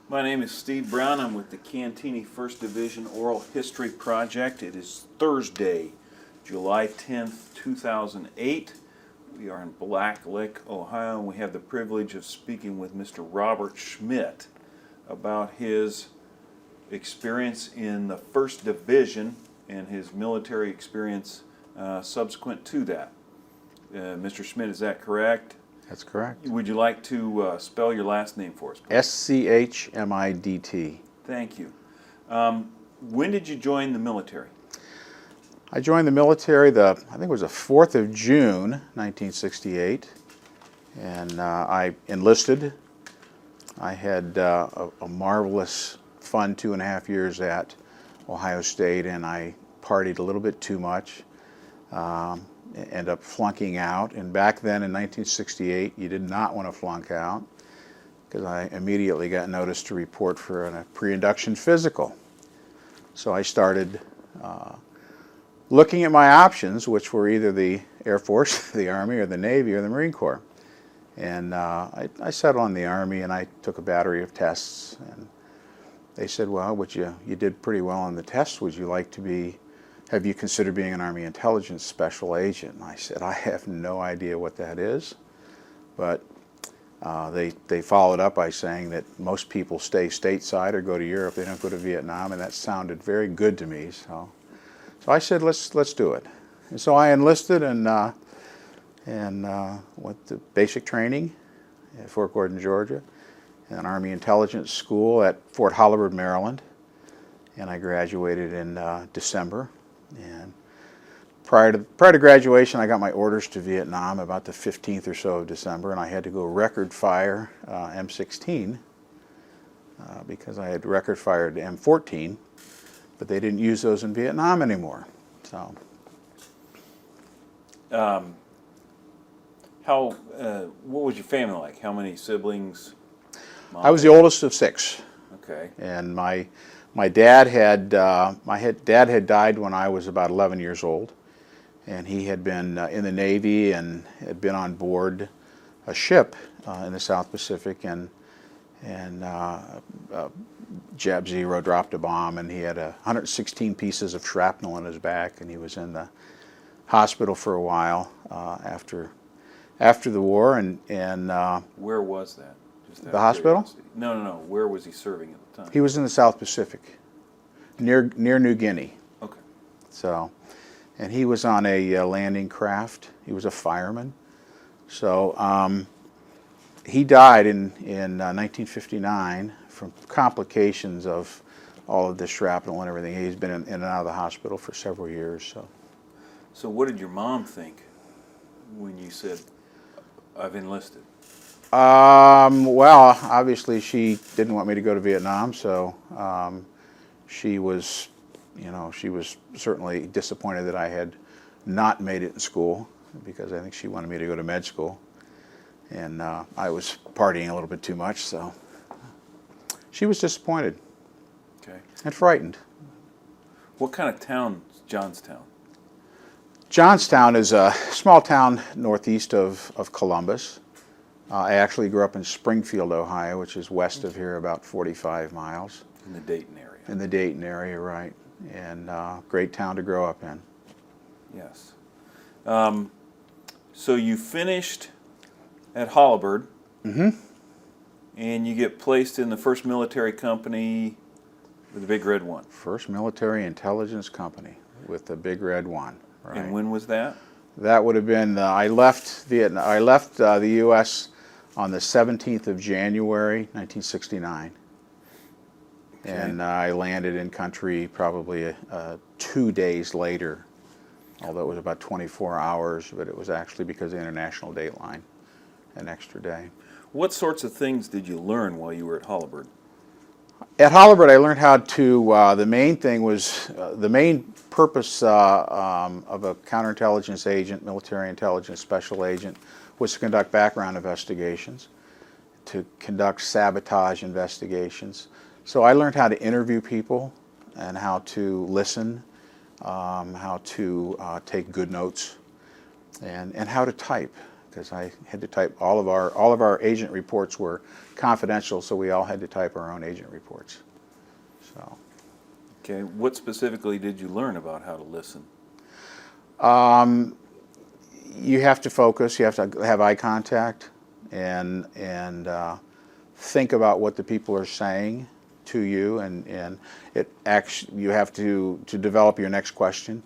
My name is Steve Brown. I'm with the Cantigny First Division Oral History Project. It is Thursday, July 10th, 2008. We are in Black Lick, Ohio, and we have the privilege of speaking with Mr. Robert Schmidt about his experience in the First Division and his military experience subsequent to that. Mr. Schmidt, is that correct? That's correct. Would you like to spell your last name for us, please? S-C-H-M-I-D-T. Thank you. When did you join the military? I joined the military, I think it was the 4th of June, 1968, and I enlisted. I had a marvelous, fun 2.5 years at Ohio State, and I partied a little bit too much. End up flunking out, and back then in 1968 you did not want to flunk out, because I immediately got noticed to report for a pre-induction physical. So I started looking at my options, which were either the Air Force, the Army, or the Navy, or the Marine Corps. And I settled on the Army, and I took a battery of tests, and they said, well, you did pretty well on the tests. Would you like to have you considered being an Army Intelligence Special Agent? And I said, I have no idea what that is. But they followed up by saying that most people stay stateside or go to Europe. They don't go to Vietnam, and that sounded very good to me. So I said, let's do it. And so I enlisted and went to basic training at Fort Gordon, Georgia, and an Army Intelligence School at Fort Hollywood, Maryland. And I graduated in December. And prior to graduation, I got my orders to Vietnam about the 15th or so of December, and I had to go record fire M16 because I had record fired M14, but they didn't use those in Vietnam anymore. So, what was your family like? How many siblings? Mom, I was the oldest of 6. Okay. And my dad had died when I was about 11 years old, and he had been in the Navy and had been on board a ship in the South Pacific, and Jab Zero dropped a bomb, and he had 116 pieces of shrapnel in his back, and he was in the hospital for a while after the war. And where was that? The hospital? No. Where was he serving at the time? He was in the South Pacific, near New Guinea. Okay. So, and he was on a landing craft. He was a fireman. So he died in 1959 from complications of all of the shrapnel and everything. He's been in and out of the hospital for several years. So what did your mom think when you said, I've enlisted? Well, obviously she didn't want me to go to Vietnam, so she was certainly disappointed that I had not made it in school, because I think she wanted me to go to med school, and I was partying a little bit too much, so she was disappointed. Okay. And frightened. What kind of town is Johnstown? Johnstown is a small town northeast of Columbus. I actually grew up in Springfield, Ohio, which is west of here, about 45 miles. In the Dayton area. In the Dayton area, right. And great town to grow up in. Yes. So you finished at Holabird. Mm-hmm. And you get placed in the first military company with the Big Red One. First Military Intelligence Company with the Big Red One. Right. And when was that? That would have been, I left Vietnam. I left the U.S. on the 17th of January, 1969. Okay. And I landed in country probably 2 days later, although it was about 24 hours, but it was actually because of the international dateline, an extra day. What sorts of things did you learn while you were at Holabird? At Holabird, I learned how to, the main thing was, the main purpose of a counterintelligence agent, military intelligence special agent, was to conduct background investigations, to conduct sabotage investigations. So I learned how to interview people and how to listen, how to take good notes, and how to type. because I had to type all of our agent reports were confidential, so we all had to type our own agent reports. So. Okay, what specifically did you learn about how to listen? You have to focus. You have to have eye contact, and think about what the people are saying to you, and it actually you have to develop your next question,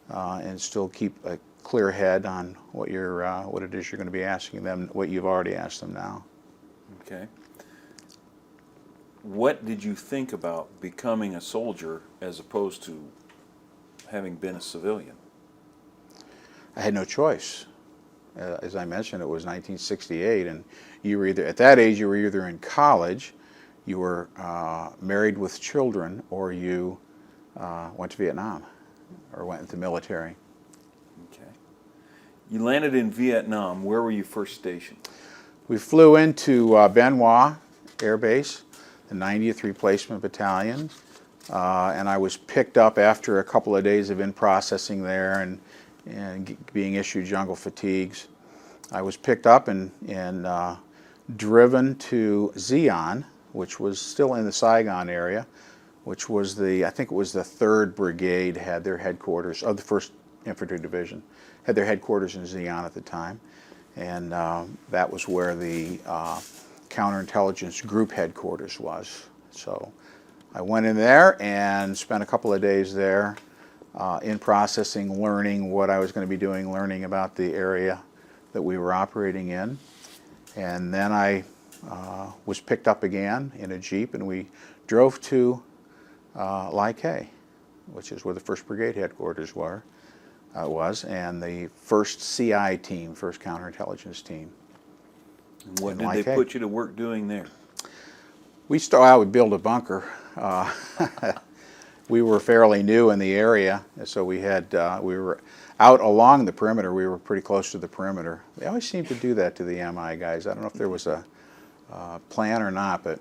and still keep a clear head on what it is you're going to be asking them, what you've already asked them now. Okay. What did you think about becoming a soldier as opposed to having been a civilian? I had no choice. As I mentioned, it was 1968, and you were at that age you were either in college, you were married with children, or you went to Vietnam or went into the military. Okay. You landed in Vietnam. Where were you first stationed? We flew into Bien Hoa Air Base, the 90th Replacement Battalion, and I was picked up after a couple of days of in-processing there and being issued jungle fatigues. I was picked up and driven to Xi'an, which was still in the Saigon area, which was I think it was the 3rd Brigade had their headquarters, of the First Infantry Division, had their headquarters in Xi'an at the time. And that was where the counterintelligence group headquarters was. So I went in there and spent a couple of days there in processing, learning what I was going to be doing, learning about the area that we were operating in. And then I was picked up again in a Jeep, and we drove to Lai Khe, which is where the 1st Brigade headquarters was, and the 1st CI team, 1st Counterintelligence Team. And what did they put you to work doing there? I would build a bunker. We were fairly new in the area, so we were out along the perimeter. We were pretty close to the perimeter. They always seem to do that to the MI guys. I don't know if there was a plan or not, but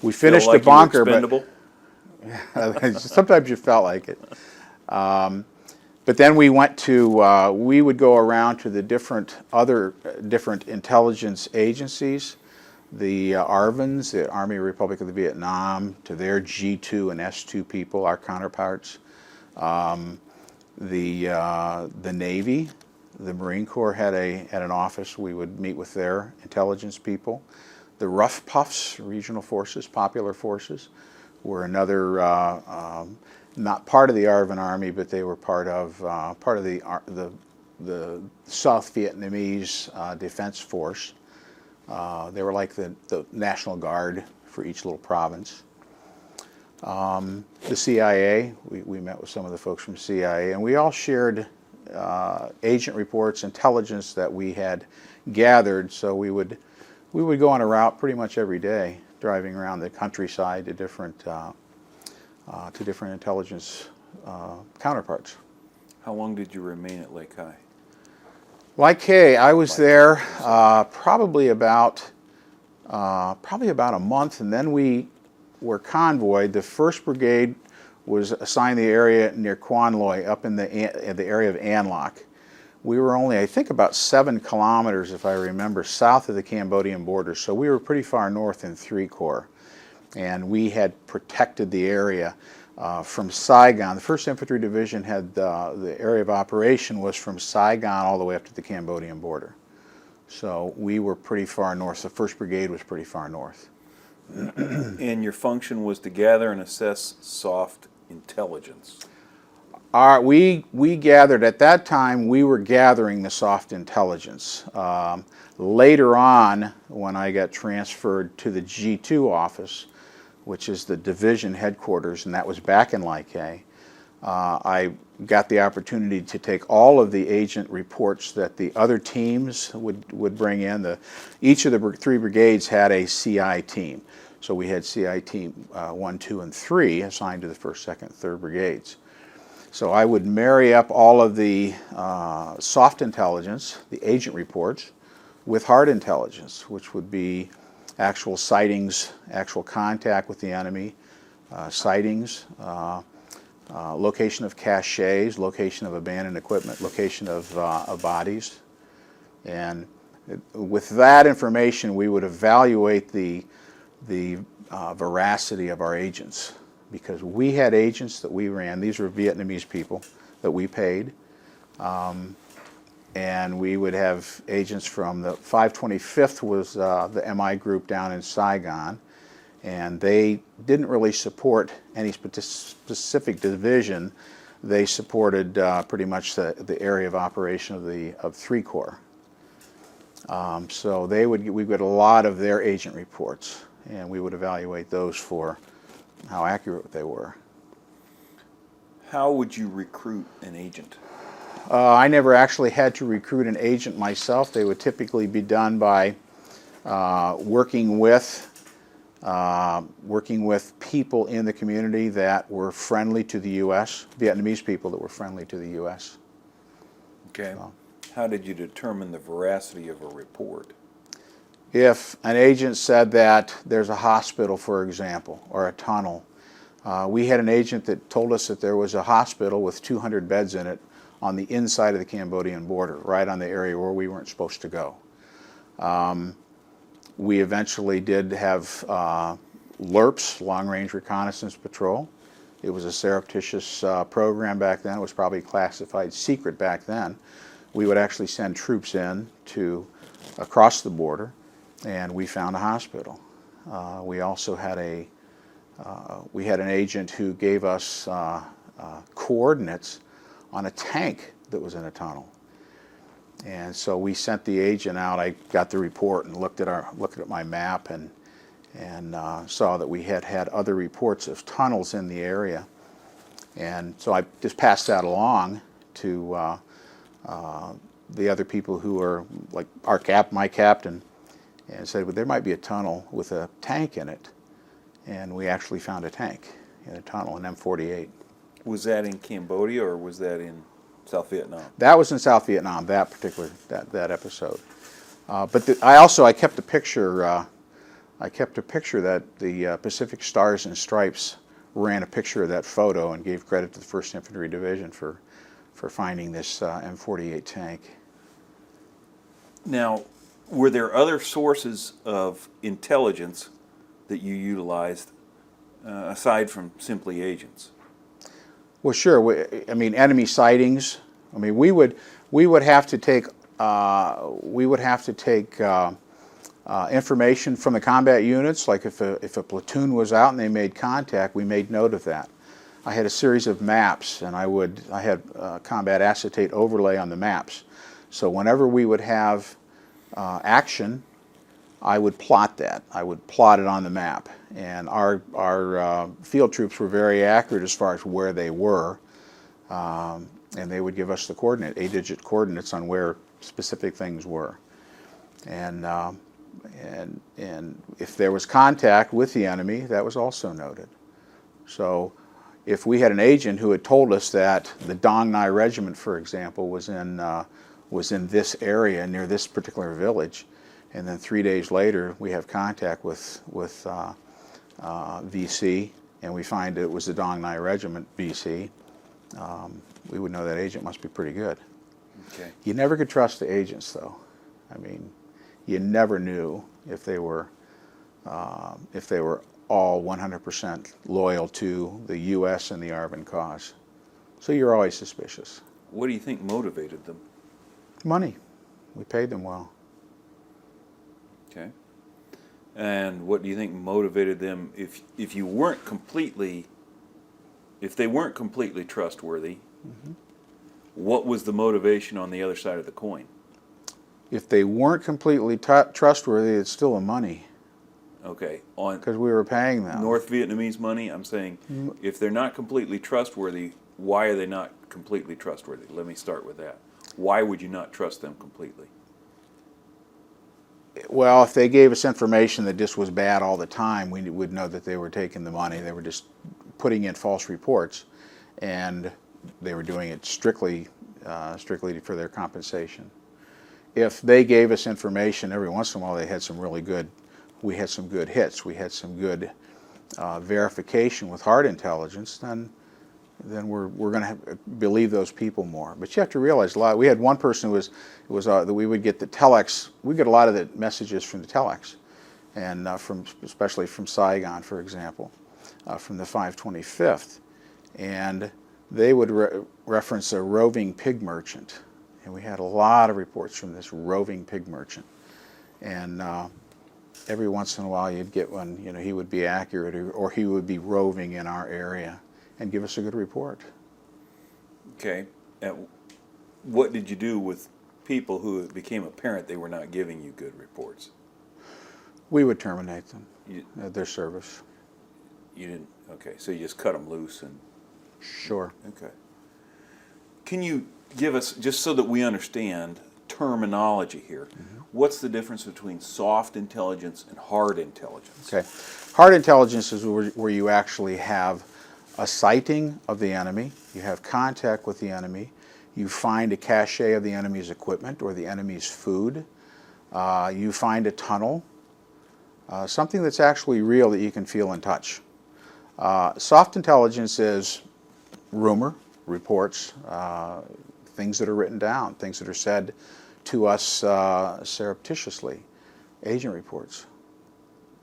we finished Feel like the bunker. You were expendable? Sometimes you felt like it. But then we went to, we would go around to the different intelligence agencies, the ARVNs, the Army Republic of the Vietnam, to their G2 and S2 people, our counterparts. The Navy, the Marine Corps had an office. We would meet with their intelligence people. The Rough Puffs, Regional Forces, Popular Forces, were another, not part of the ARVN Army, but they were part of the South Vietnamese Defense Force. They were like the National Guard for each little province. The CIA, we met with some of the folks from CIA, and we all shared agent reports, intelligence that we had gathered. So we would go on a route pretty much every day, driving around the countryside to different intelligence counterparts. How long did you remain at Lake High? Lai Khe, I was there probably about a month, and then we were convoyed. The 1st Brigade was assigned the area near Quan Loy, up in the area of An Loc. We were only, I think, about 7 kilometers, if I remember, south of the Cambodian border, so we were pretty far north in 3 Corps. And we had protected the area from Saigon. The 1st Infantry Division had the area of operation was from Saigon all the way up to the Cambodian border. So we were pretty far north. The 1st Brigade was pretty far north. And your function was to gather and assess soft intelligence. We gathered, at that time, we were gathering the soft intelligence. Later on, when I got transferred to the G2 office, which is the division headquarters, and that was back in Lai Khe, I got the opportunity to take all of the agent reports that the other teams would bring in. Each of the 3 brigades had a CI team. So we had CI team 1, 2, and 3 assigned to the 1st, 2nd, 3rd brigades. So I would marry up all of the soft intelligence, the agent reports, with hard intelligence, which would be actual sightings, actual contact with the enemy, sightings, location of caches, location of abandoned equipment, location of bodies, And with that information, we would evaluate the veracity of our agents, because we had agents that we ran. These were Vietnamese people that we paid. And we would have agents from the 525th was the MI group down in Saigon, and they didn't really support any specific division. They supported pretty much the area of operation of 3 Corps. So we get a lot of their agent reports, and we would evaluate those for how accurate they were. How would you recruit an agent? I never actually had to recruit an agent myself. They would typically be done by working with people in the community that were friendly to the U.S., Vietnamese people that were friendly to the U.S. Okay. How did you determine the veracity of a report? If an agent said that there's a hospital, for example, or a tunnel, we had an agent that told us that there was a hospital with 200 beds in it on the inside of the Cambodian border, right on the area where we weren't supposed to go. We eventually did have LRPs, Long Range Reconnaissance Patrol. It was a surreptitious program back then. It was probably classified secret back then. We would actually send troops in to across the border, and we found a hospital. We also had an agent who gave us coordinates on a tank that was in a tunnel. And so we sent the agent out. I got the report and looked at my map and saw that we had other reports of tunnels in the area. And so I just passed that along to the other people who are like my captain, and said, well, there might be a tunnel with a tank in it. And we actually found a tank in a tunnel, an M48. Was that in Cambodia or was that in South Vietnam? That was in South Vietnam, that episode. But I kept a picture. I kept a picture that the Pacific Stars and Stripes ran a picture of that photo and gave credit to the First Infantry Division for finding this M48 tank. Now, were there other sources of intelligence that you utilized aside from simply agents? Well, sure. I mean, enemy sightings. I mean, we would have to take information from the combat units. Like if a platoon was out and they made contact, we made note of that. I had a series of maps, and I had combat acetate overlay on the maps. So whenever we would have action, I would plot that. I would plot it on the map, and our field troops were very accurate as far as where they were, and they would give us the 8-digit coordinates on where specific things were, and if there was contact with the enemy, that was also noted. So, if we had an agent who had told us that the Dong Nai Regiment, for example, was in this area near this particular village, and then 3 days later we have contact with VC, and we find it was the Dong Nai Regiment VC, we would know that agent must be pretty good. Okay. You never could trust the agents, though. I mean, you never knew if they were all 100% loyal to the U.S. and the ARVN cause. So you're always suspicious. What do you think motivated them? Money. We paid them well. Okay. And what do you think motivated them if they weren't completely trustworthy? Mm-hmm. What was the motivation on the other side of the coin? If they weren't completely trustworthy, it's still the money. Okay. Because we were paying them. North Vietnamese money, I'm saying, if they're not completely trustworthy, why are they not completely trustworthy? Let me start with that. Why would you not trust them completely? Well, if they gave us information that this was bad all the time, we would know that they were taking the money. They were just putting in false reports, and they were doing it strictly for their compensation. If they gave us information every once in a while, we had some good hits, we had some good verification with hard intelligence, then then we're going to believe those people more. But you have to realize we had one person who was that we would get the telex. We get a lot of the messages from the telex, and especially from Saigon, for example, from the 525th, and they would reference a roving pig merchant, and we had a lot of reports from this roving pig merchant, and every once in a while you'd get one, he would be accurate, or he would be roving in our area and give us a good report. Okay. What did you do with people who it became apparent they were not giving you good reports? We would terminate them, their service. You didn't? Okay, so you just cut them loose and... Sure. Okay. Can you give us, just so that we understand terminology here, what's the difference between soft intelligence and hard intelligence? Okay. Hard intelligence is where you actually have a sighting of the enemy, you have contact with the enemy, you find a cache of the enemy's equipment or the enemy's food, you find a tunnel, something that's actually real that you can feel and touch. Soft intelligence is rumor, reports, things that are written down, things that are said to us surreptitiously, agent reports.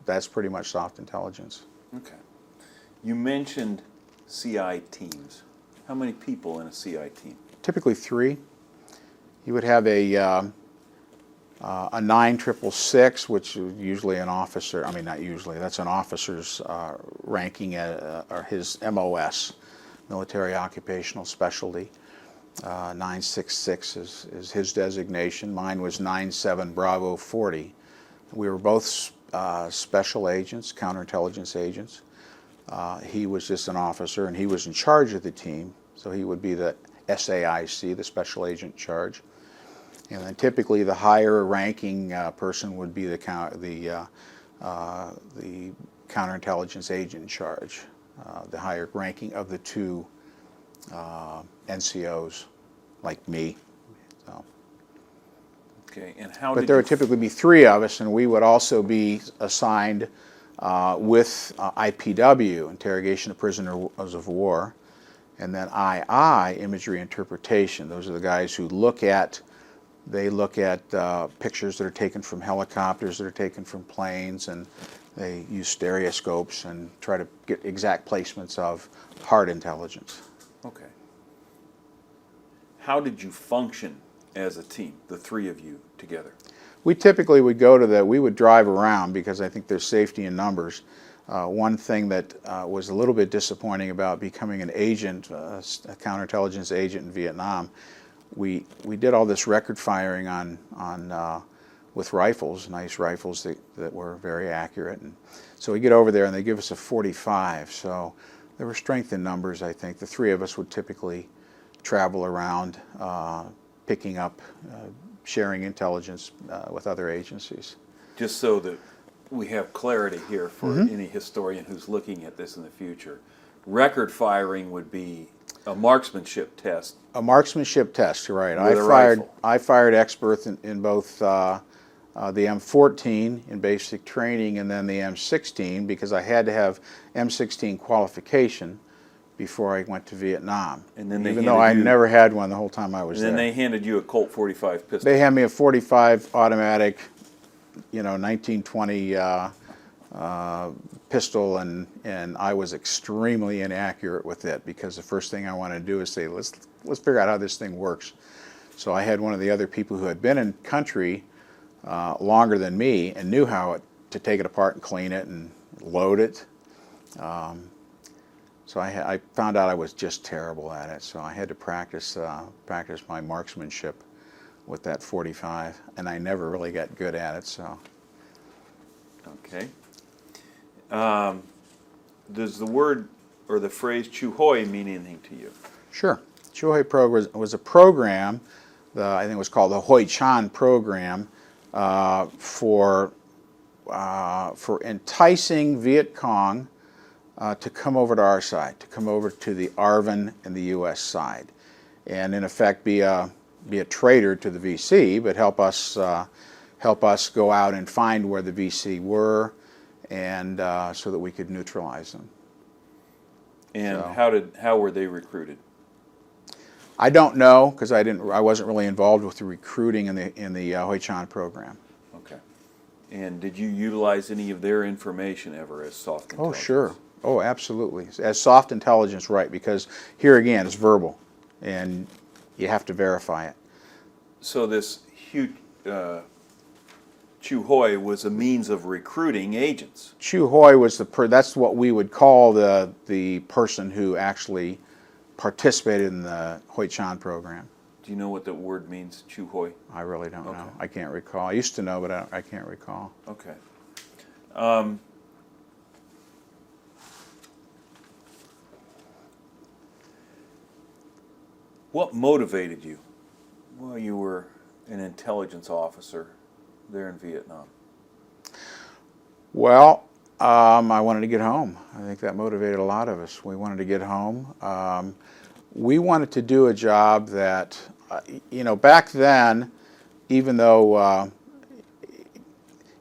That's pretty much soft intelligence. Okay. You mentioned CI teams. How many people in a CI team? Typically 3. You would have a 9666, which is usually an officer, not usually, that's an officer's ranking, or his MOS, military occupational specialty. 966 is his designation. Mine was 97 Bravo 40. We were both special agents, counterintelligence agents. He was just an officer, and he was in charge of the team, so he would be the SAIC, the special agent in charge. And then typically the higher ranking person would be the counterintelligence agent in charge, the higher ranking of the 2 NCOs, like me. So. Okay, and how but there would typically be 3 of us, and we would also be assigned with IPW, Interrogation of Prisoners of War, and then II, Imagery Interpretation. Those are the guys who look at pictures that are taken from helicopters, that are taken from planes, and they use stereoscopes and try to get exact placements of hard intelligence. Okay. How did you function as a team, the 3 of you together? We typically would we would drive around because I think there's safety in numbers. One thing that was a little bit disappointing about becoming an agent, a counterintelligence agent in Vietnam, we did all this record firing with rifles, nice rifles that were very accurate. And so we get over there and they give us a 45. So there were strength in numbers, I think. The 3 of us would typically travel around, picking up, sharing intelligence with other agencies. Just so that we have clarity here for any historian who's looking at this in the future, record firing would be a marksmanship test. A marksmanship test, right. Rifle. I fired experts in both the M14 in basic training and then the M16 because I had to have M16 qualification before I went to Vietnam. And then even though I never had one the whole time I was there. And then they handed you a Colt 45 pistol. They handed me a 45 automatic, 1920 pistol, and I was extremely inaccurate with it because the first thing I wanted to do is say, let's figure out how this thing works. So I had one of the other people who had been in country longer than me and knew how to take it apart and clean it and load it. So I found out I was just terrible at it, so I had to practice my marksmanship with that 45, and I never really got good at it. So. Okay. Does the word or the phrase Chu Hoi mean anything to you? Sure. Chu Hoi program was a program, I think it was called the Hoi Chan program, for enticing Viet Cong to come over to our side, to come over to the ARVN and the U.S. side, and in effect be a traitor to the VC, but help us go out and find where the VC were, and so that we could neutralize them. And So- how were they recruited? I don't know because I wasn't really involved with the recruiting in the Hoi Chan program. Okay. And did you utilize any of their information ever as soft Oh, intelligence? sure. Oh, absolutely. As soft intelligence, right? Because here again, it's verbal, and you have to verify it. So this Chu Hoi was a means of recruiting agents. Chu Hoi was that's what we would call the person who actually participated in the Hoi Chan program. Do you know what that word means, Chu Hoi? I really don't Okay. know. I can't recall. I used to know, but I can't recall. Okay. What motivated you while you were an intelligence officer there in Vietnam? Well, I wanted to get home. I think that motivated a lot of us. We wanted to get home. We wanted to do a job that, back then, even though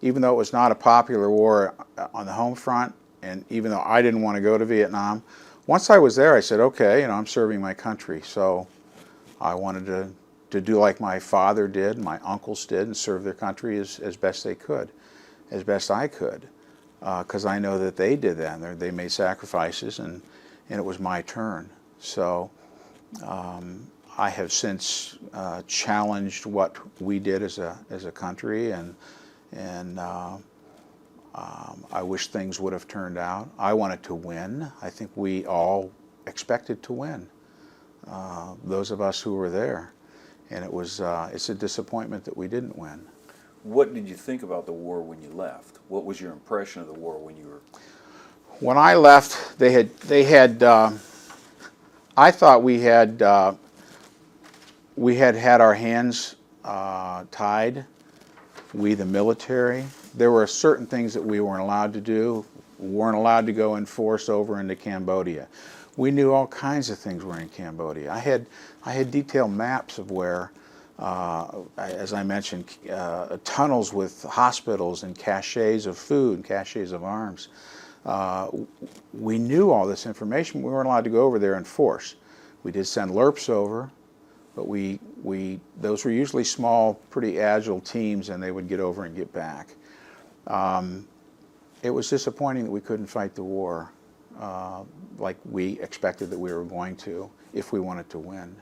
it was not a popular war on the home front, and even though I didn't want to go to Vietnam, once I was there, I said, okay, I'm serving my country. So I wanted to do like my father did, my uncles did, and serve their country as best they could, as best I could, because I know that they did that. They made sacrifices, and it was my turn. So I have since challenged what we did as a country, and I wish things would have turned out. I wanted to win. I think we all expected to win, those of us who were there. And it's a disappointment that we didn't win. What did you think about the war when you left? What was your impression of the war when you were... When I left, they had I thought we had our hands tied, we the military. There were certain things that we weren't allowed to do. We weren't allowed to go in force over into Cambodia. We knew all kinds of things were in Cambodia. I had detailed maps of where, as I mentioned, tunnels with hospitals and caches of food and caches of arms. We knew all this information. We weren't allowed to go over there in force. We did send LRPs over, but those were usually small, pretty agile teams, and they would get over and get back. It was disappointing that we couldn't fight the war like we expected that we were going to if we wanted to win.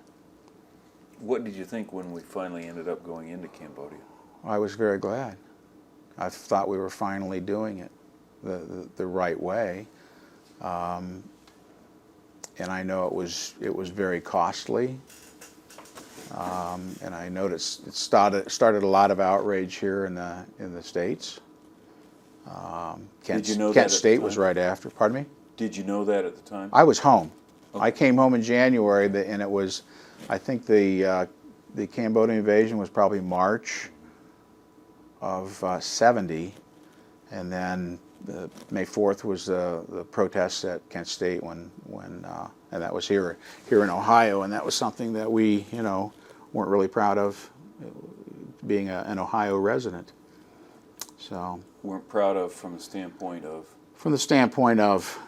What did you think when we finally ended up going into Cambodia? I was very glad. I thought we were finally doing it the right way, and I know it was very costly, and I noticed it started a lot of outrage here in the States. Did you know that Kent at the State time? was right after. Pardon me? Did you know that at the time? I was home. Okay. I came home in January, and it was, I think the Cambodian invasion was probably March of '70, and then May 4th was the protests at Kent State and that was here in Ohio, and that was something that we weren't really proud of, being an Ohio resident. So Weren't proud of from the standpoint of... From the standpoint of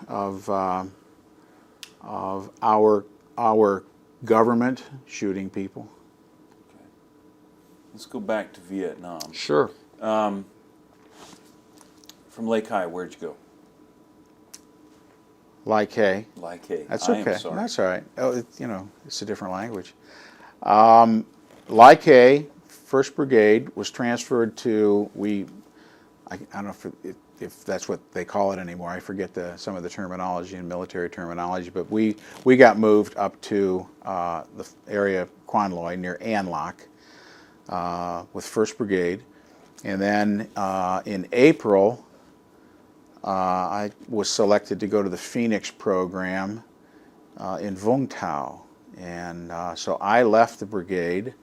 our government shooting people. Okay. Let's go back to Vietnam. Sure. From Lake Hai, where'd you go? Like Hay. Lake Hai. That's I okay. am sorry. That's all right. Oh, it's a different language. Like Hay, 1st Brigade was transferred to I don't know if that's what they call it anymore. I forget some of the terminology and military terminology, but we got moved up to the area of Quan Loi near An Loc with 1st Brigade, and then in April I was selected to go to the Phoenix program in Vung Tau, and so I left the brigade,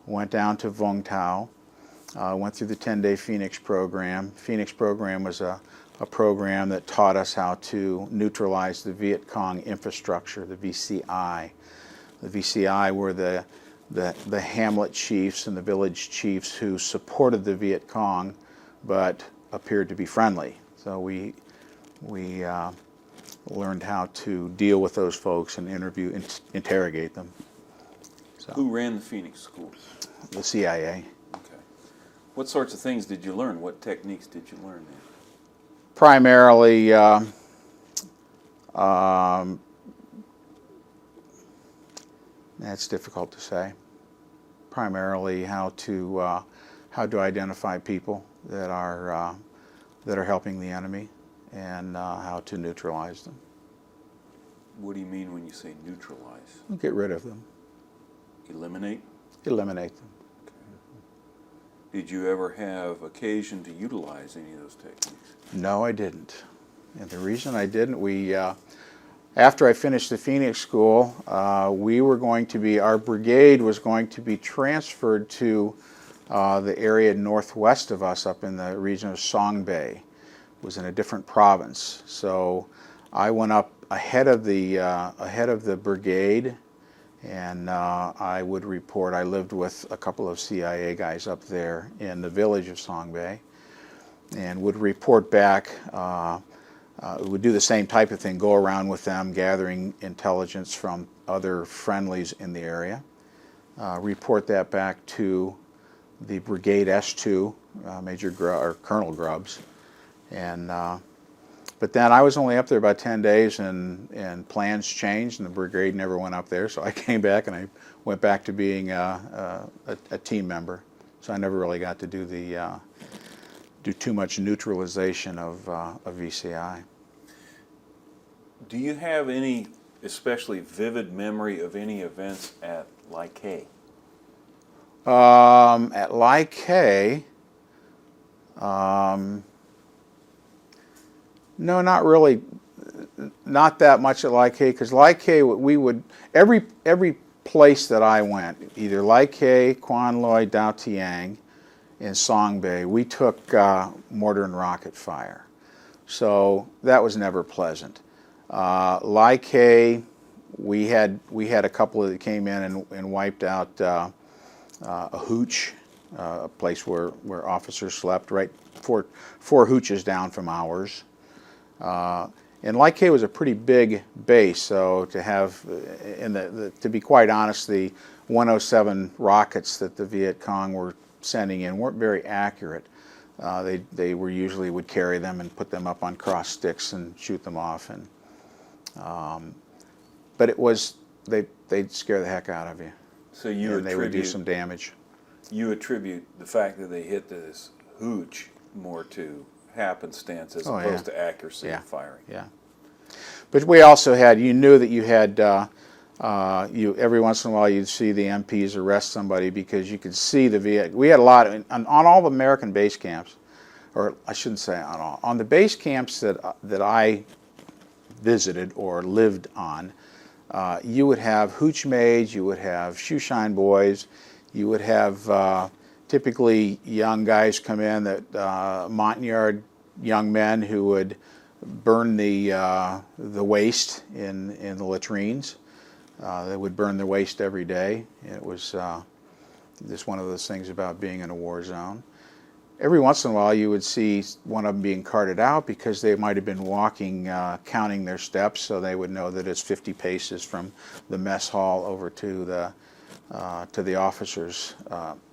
went down to Vung Tau. Went through the 10-day Phoenix program. Phoenix program was a program that taught us how to neutralize the Viet Cong infrastructure, the VCI. The VCI were the hamlet chiefs and the village chiefs who supported the Viet Cong but appeared to be friendly. So we learned how to deal with those folks and interrogate them. So, Who ran the Phoenix schools? the CIA. Okay. What sorts of things did you learn? What techniques did you learn there? Primarily, that's difficult to say. Primarily, how to identify people that are helping the enemy, and how to neutralize them. What do you mean when you say neutralize? Get rid of them. Eliminate? Eliminate them. Did you ever have occasion to utilize any of those techniques? No, I didn't. And the reason I didn't, after I finished the Phoenix School, our brigade was going to be transferred to the area northwest of us, up in the region of Song Bay. It was in a different province. So I went up ahead of the brigade, and I would report. I lived with a couple of CIA guys up there in the village of Song Bay, and would report back. Would do the same type of thing, go around with them, gathering intelligence from other friendlies in the area, report that back to the Brigade S2, Colonel Grubbs, and but then I was only up there about 10 days, and plans changed, and the brigade never went up there, so I came back, and I went back to being a team member. So I never really got to do too much neutralization of VCI. Do you have any especially vivid memory of any events at Like? At Like, no, not really, not that much at Like, because Like, we would, every place that I went, either Like, Quan Loy, Dao Tiang, in Song Bay, we took mortar and rocket fire. So that was never pleasant. Like, we had a couple that came in and wiped out a hooch, a place where officers slept, right four hooches down from ours. And Like was a pretty big base, so to have, to be quite honest, the 107 rockets that the Viet Cong were sending in weren't very accurate. They usually would carry them and put them up on cross sticks and shoot them off, and but they'd scare the heck out of you. So they would do some damage. You attribute the fact that they hit this hooch more to happenstance as opposed to accuracy of firing. Yeah. But we also had, you knew that you had, every once in a while you'd see the MPs arrest somebody because you could see we had a lot, on all the American base camps, or I shouldn't say on all, on the base camps that I visited or lived on, you would have hooch maids, you would have shoe shine boys, you would have typically young guys come in, that Montagnard young men who would burn the waste in the latrines. They would burn their waste every day. It was just one of those things about being in a war zone. Every once in a while you would see one of them being carted out because they might have been walking, counting their steps, so they would know that it's 50 paces from the mess hall over to the officers'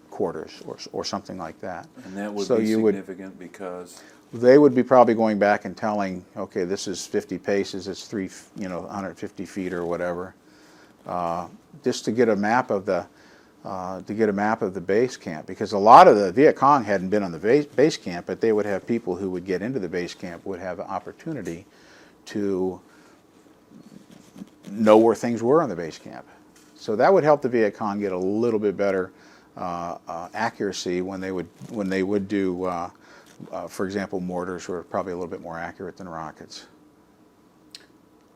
quarters or something like that. And that would be significant because? They would be probably going back and telling, okay, this is 50 paces, it's 150 feet or whatever, just to get a map of the base camp, because a lot of the Viet Cong hadn't been on the base camp, but they would have people who would get into the base camp would have an opportunity to know where things were on the base camp. So that would help the Viet Cong get a little bit better accuracy when they would do, for example, mortars were probably a little bit more accurate than rockets.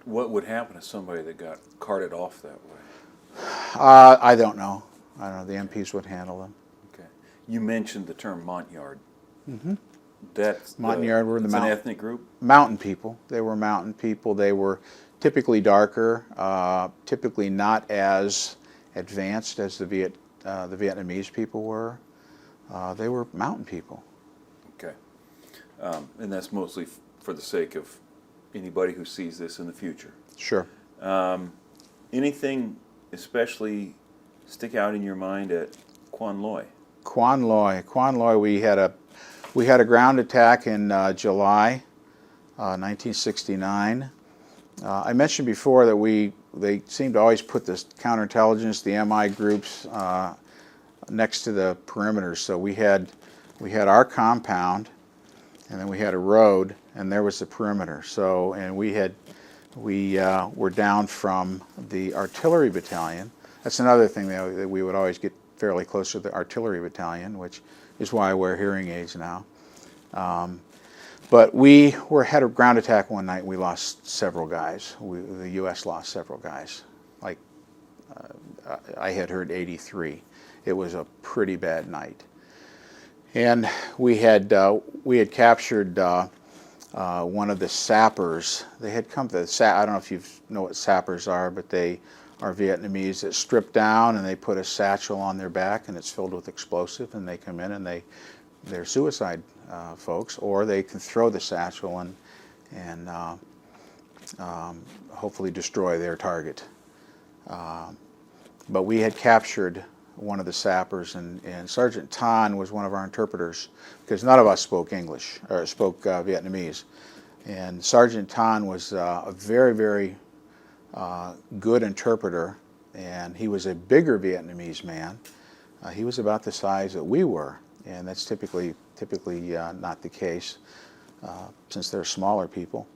What would happen to somebody that got carted off that way? I don't know. I don't know. The MPs would handle them. Okay. You mentioned the term Montagnard. Mm-hmm. Montagnard were an ethnic group? Mountain people. They were mountain people. They were typically darker, typically not as advanced as the Vietnamese people were. They were mountain people. Okay. And that's mostly for the sake of anybody who sees this in the future. Sure. Anything especially stick out in your mind at Quan Loy? Quan Loy, we had a ground attack in July 1969. I mentioned before that they seemed to always put the counterintelligence, the MI groups next to the perimeters. So we had our compound, and then we had a road, and there was the perimeter. So, and we were down from the artillery battalion. That's another thing that we would always get fairly close to the artillery battalion, which is why I wear hearing aids now. But we had a ground attack one night. We lost several guys. The U.S. lost several guys. Like I had heard 83. It was a pretty bad night. And we had captured one of the sappers. They had come to I don't know if you know what sappers are, but they are Vietnamese that strip down and they put a satchel on their back and it's filled with explosive, and they come in and they're suicide folks, or they can throw the satchel and hopefully destroy their target. But we had captured one of the sappers, and Sergeant Tan was one of our interpreters, because none of us spoke English or spoke Vietnamese. And Sergeant Tan was a very, very good interpreter, and he was a bigger Vietnamese man. He was about the size that we were, and that's typically not the case since they're smaller people.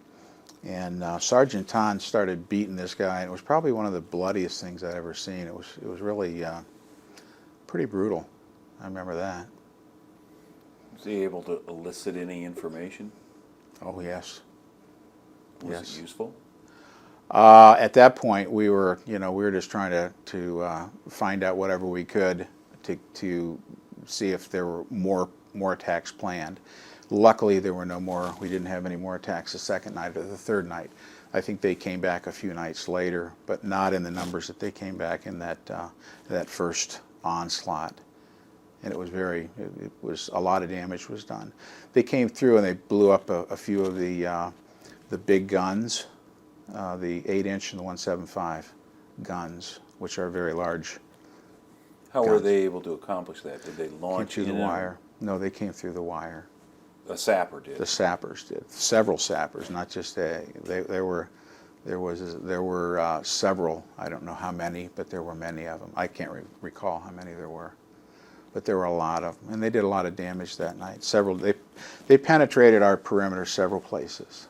And Sergeant Tan started beating this guy, and it was probably one of the bloodiest things I'd ever seen. It was really pretty brutal. I remember that. Was he able to elicit any information? Oh yes. Was it useful? At that point, we were just trying to find out whatever we could to see if there were more attacks planned. Luckily, there were no more. We didn't have any more attacks the second night or the third night. I think they came back a few nights later, but not in the numbers that they came back in that first onslaught. And it was a lot of damage was done. They came through and they blew up a few of the big guns, the 8-inch and the 1.75 guns, which are very large. How were they able to accomplish that? Did they launch through the wire? No, they came through the wire. A sapper did. The sappers did. Several sappers, not just a. There were several. I don't know how many, but there were many of them. I can't recall how many there were, but there were a lot of them, and they did a lot of damage that night. They penetrated our perimeter several places.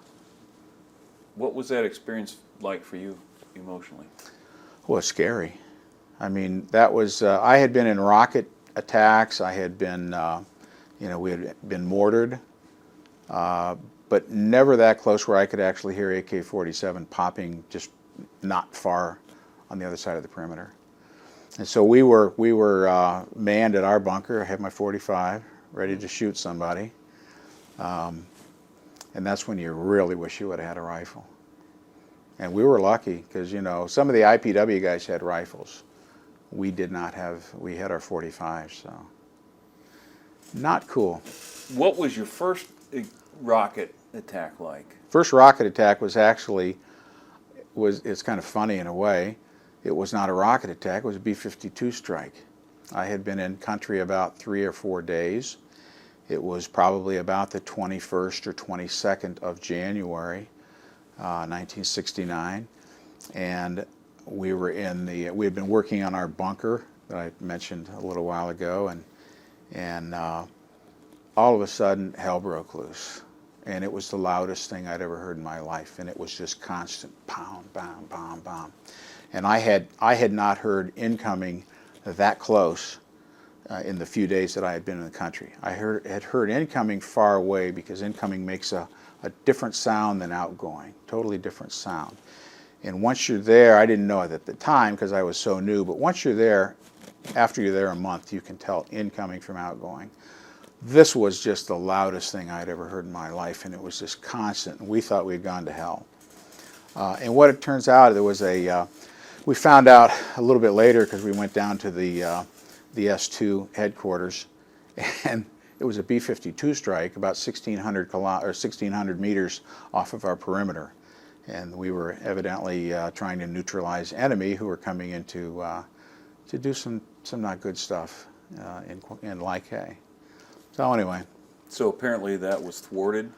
What was that experience like for you emotionally? Well, it's scary. I mean, that was. I had been in rocket attacks. I had been. We had been mortared, but never that close where I could actually hear AK-47 popping just not far on the other side of the perimeter. And so we were manned at our bunker. I had my .45 ready to shoot somebody, and that's when you really wish you would have had a rifle. And we were lucky because some of the IPW guys had rifles. We did not have. We had our .45, so. Not cool. What was your first rocket attack like? First rocket attack was it's kind of funny in a way. It was not a rocket attack, it was a B-52 strike. I had been in country about 3 or 4 days. It was probably about the 21st or 22nd of January, 1969. And we had been working on our bunker that I mentioned a little while ago, and all of a sudden, hell broke loose. And it was the loudest thing I'd ever heard in my life. And it was just constant pound, pound, pound, pound. And I had not heard incoming that close in the few days that I had been in the country. I had heard incoming far away, because incoming makes a different sound than outgoing, totally different sound. And once you're there, I didn't know it at the time because I was so new, but once you're there, after you're there a month, you can tell incoming from outgoing. This was just the loudest thing I'd ever heard in my life, and it was just constant, and we thought we'd gone to hell. And what it turns out, there was we found out a little bit later because we went down to the S2 headquarters, and it was a B-52 strike about 1,600 meters off of our perimeter. and we were evidently trying to neutralize enemy who were coming in to do some not good stuff in Like. So anyway. So apparently that was thwarted?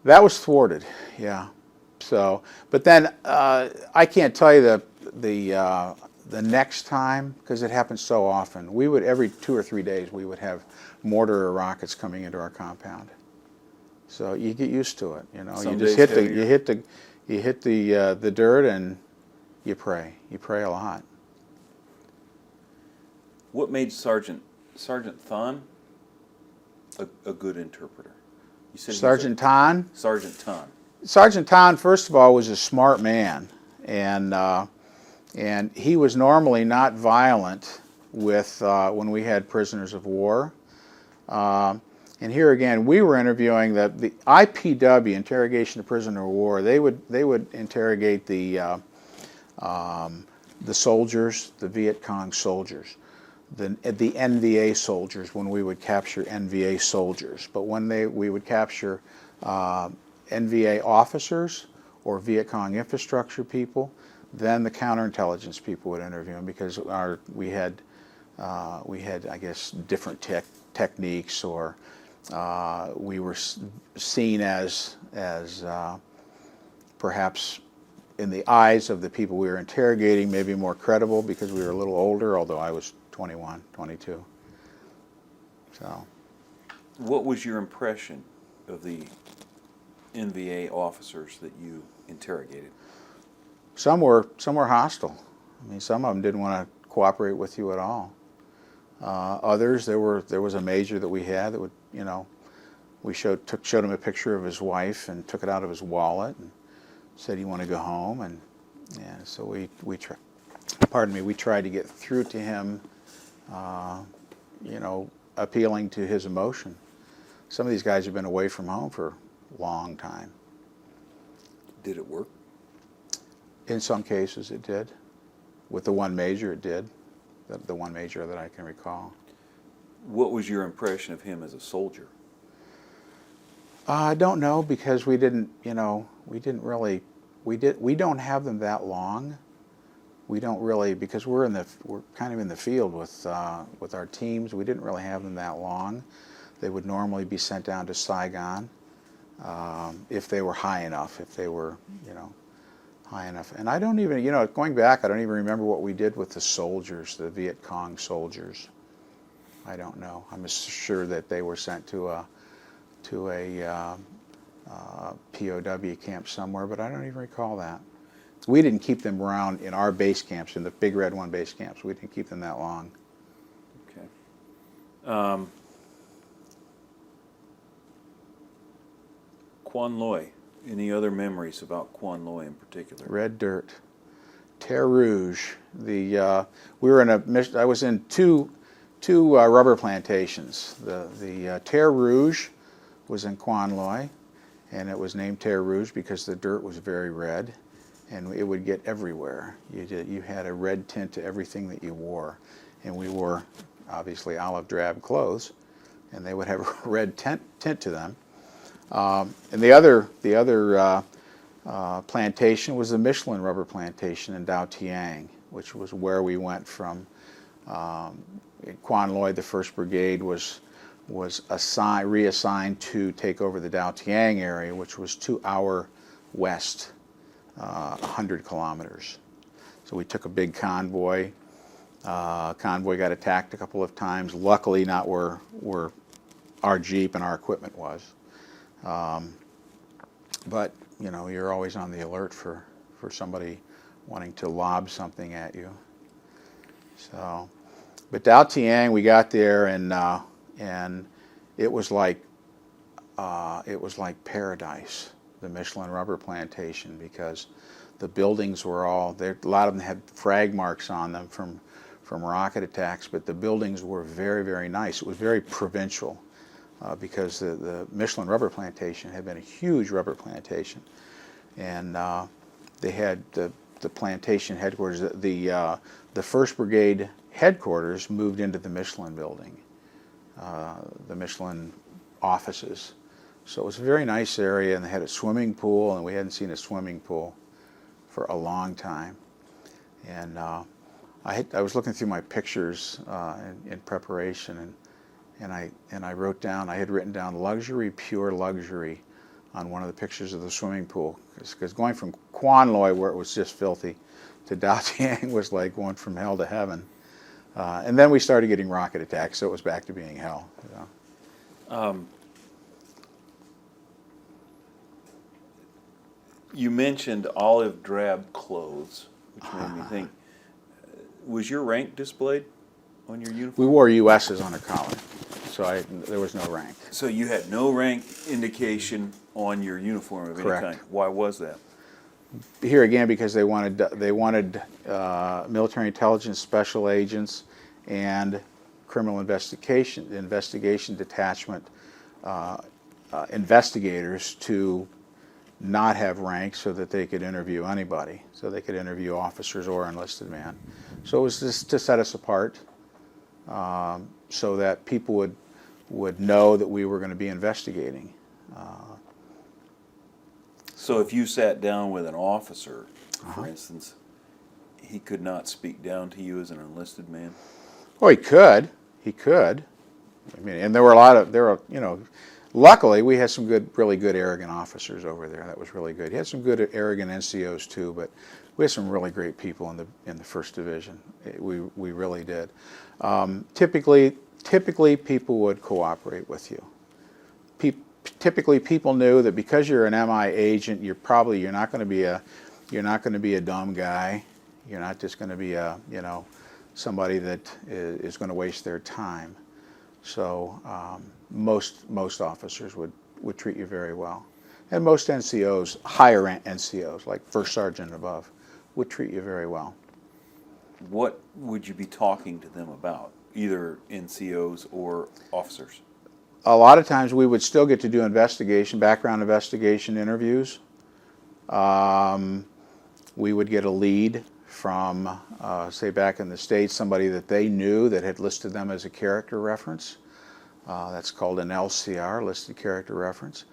That was thwarted, yeah. So, but then I can't tell you the next time, because it happens so often. We would, every 2 or 3 days, we would have mortar or rockets coming into our compound. So you get used to it, you know. Some You just days you hit the dirt and you pray. You pray a lot. What made Sergeant Thon a good interpreter? You said Sergeant Ton? Sergeant Thon. Sergeant Ton, first of all, was a smart man, and he was normally not violent with when we had prisoners of war. And here again, we were interviewing the IPW, interrogation of prisoner of war. They would interrogate the soldiers, the Viet Cong soldiers, the NVA soldiers when we would capture NVA soldiers. But when we would capture NVA officers or Viet Cong infrastructure people, then the counterintelligence people would interview them, because we had I guess different techniques, or we were seen as perhaps in the eyes of the people we were interrogating maybe more credible, because we were a little older, although I was 21, 22. So, what was your impression of the NVA officers that you interrogated? some were hostile. I mean, some of them didn't want to cooperate with you at all. Others, there was a major that we had that would, you know, we showed him a picture of his wife and took it out of his wallet and said he wanted to go home, and so we tried to get through to him, you know, appealing to his emotion. Some of these guys have been away from home for a long time. Did it work? In some cases it did. With the one major it did. The one major that I can recall. What was your impression of him as a soldier? I don't know, because we don't have them that long. We don't really, because we're kind of in the field with our teams. We didn't really have them that long. They would normally be sent down to Saigon if they were high enough. If they were, you know, high enough. And I don't even, you know, going back, I don't even remember what we did with the soldiers, the Viet Cong soldiers. I don't know. I'm sure that they were sent to a POW camp somewhere, but I don't even recall that. We didn't keep them around in our base camps, in the Big Red 1 base camps. We didn't keep them that long. Okay. Quan Loy. Any other memories about Quan Loy in particular? Red dirt. Terre Rouge. We were in I was in two rubber plantations. The Terre Rouge was in Quan Loy, and it was named Terre Rouge because the dirt was very red, and it would get everywhere. You had a red tint to everything that you wore, and we wore obviously olive drab clothes, and they would have a red tint to them. And the other plantation was the Michelin rubber plantation in Dao Tiang, which was where we went from. Quan Loy, the 1st Brigade, was reassigned to take over the Dao Tiang area, which was 2 hours west, 100 kilometers. So we took a big convoy. Convoy got attacked a couple of times. Luckily, not where our Jeep and our equipment was. But, you know, you're always on the alert for somebody wanting to lob something at you. So, but Dao Tiang, we got there, and it was like paradise, the Michelin rubber plantation, because the buildings were all there. A lot of them had frag marks on them from rocket attacks, but the buildings were very, very nice. It was very provincial. Because the Michelin rubber plantation had been a huge rubber plantation, and they had the plantation headquarters. The 1st Brigade headquarters moved into the Michelin building, the Michelin offices So it was a very nice area, and they had a swimming pool, and we hadn't seen a swimming pool for a long time. And I was looking through my pictures in preparation, and I wrote down, I had written down luxury, pure luxury on one of the pictures of the swimming pool. Because going from Quan Loi, where it was just filthy, to Da Tiang was like going from hell to heaven. And then we started getting rocket attacks, so it was back to being hell. You mentioned olive drab clothes, which made me think, was your rank displayed on your uniform? We wore US's on our collar, so there was no rank. So you had no rank indication on your uniform of Correct. any kind. Why was that? Here again, because they wanted military intelligence special agents and criminal investigation detachment investigators to not have rank so that they could interview anybody, so they could interview officers or enlisted men. So it was just to set us apart, so that people would know that we were going to be investigating. So if you sat down with an officer, for instance, he could not speak down to you as an enlisted man? Oh, he could. He could. I mean, and there were, luckily we had some really good arrogant officers over there. That was really good. He had some good arrogant NCOs too, but we had some really great people in the First Division. We really did. Typically people would cooperate with you. Typically people knew that because you're an MI agent, you're not going to be a dumb guy. You're not just going to be somebody that is going to waste their time. So most officers would treat you very well, and most NCOs, higher NCOs like first sergeant and above, would treat you very well. What would you be talking to them about, either NCOs or officers? A lot of times we would still get to do background investigation interviews. We would get a lead from, say back in the States, somebody that they knew that had listed them as a character reference. That's called an LCR, listed character reference.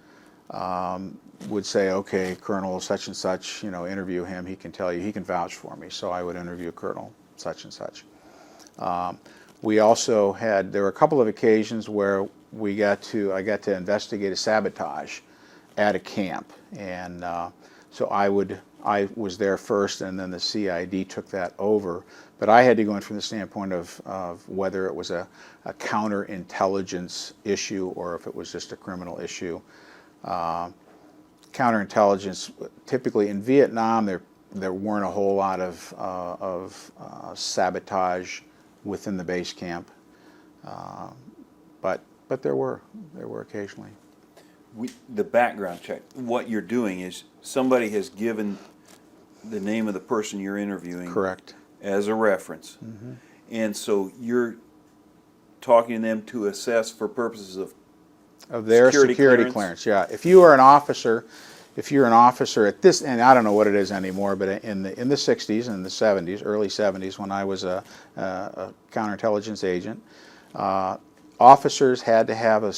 Would say, okay, Colonel such and such, interview him, he can tell you, he can vouch for me. So I would interview Colonel such and such. We also there were a couple of occasions where I got to investigate a sabotage at a camp, and so I was there first, and then the CID took that over. But I had to go in from the standpoint of whether it was a counterintelligence issue or if it was just a criminal issue. Counterintelligence, typically in Vietnam, there weren't a whole lot of sabotage within the base camp, but there were occasionally. The background check, what you're doing is somebody has given the name of the person you're interviewing. Correct. As a reference. Mm-hmm. And so you're talking to them to assess for purposes of their security clearance. Yeah. If you're an officer at this, and I don't know what it is anymore, but in the 60s and the 70s, early 70s, when I was a counterintelligence agent, officers had to have a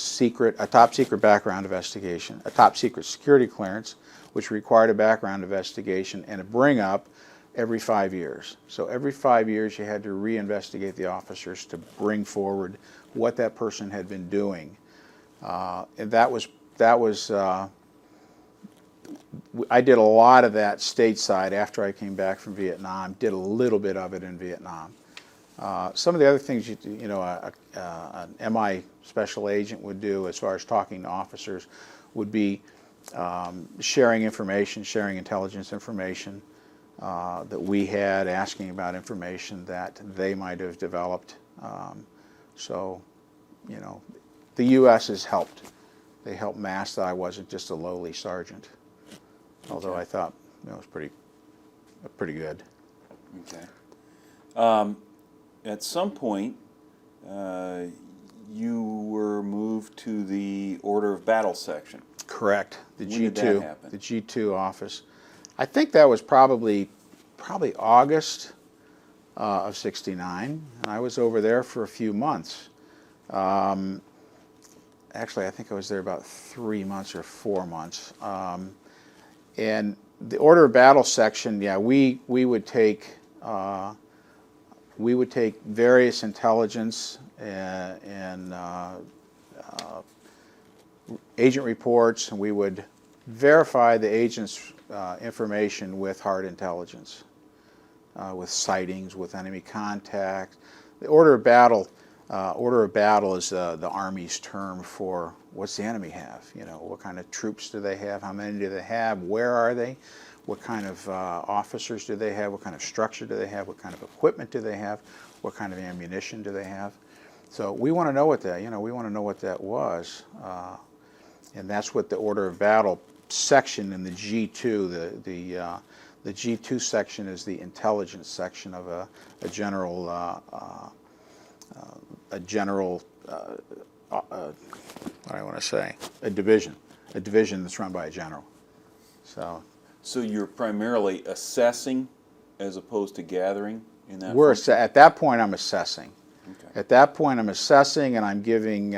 top secret background investigation, a top secret security clearance, which required a background investigation and a bring up every 5 years. So every 5 years you had to reinvestigate the officers to bring forward what that person had been doing. And that was I did a lot of that stateside after I came back from Vietnam, did a little bit of it in Vietnam. Some of the other things an MI special agent would do as far as talking to officers would be sharing intelligence information that we had, asking about information that they might have developed. So, the U.S. has helped. They helped mask that I wasn't just a lowly sergeant, although I thought it was pretty good. Okay. At some point, you were moved to the Order of Battle section. Correct. The When G2. did that happen? The G2 office. I think that was probably August of '69, and I was over there for a few months. actually, I think I was there about 3 months or 4 months. And the order of battle section, yeah, we would take various intelligence and agent reports, and we would verify the agent's information with hard intelligence, with sightings, with enemy contact. The order of battle is the Army's term for what's the enemy have. You know, what kind of troops do they have? How many do they have? Where are they? What kind of officers do they have? What kind of structure do they have? What kind of equipment do they have? What kind of ammunition do they have? So we want to know what that. We want to know what that was, and that's what the order of battle section in the G2. The G2 section is the intelligence section of a general. What do I want to say? A division that's run by a general. So you're primarily assessing as opposed to gathering in that? At that point, I'm assessing. Okay. At that point, I'm assessing, and I'm giving.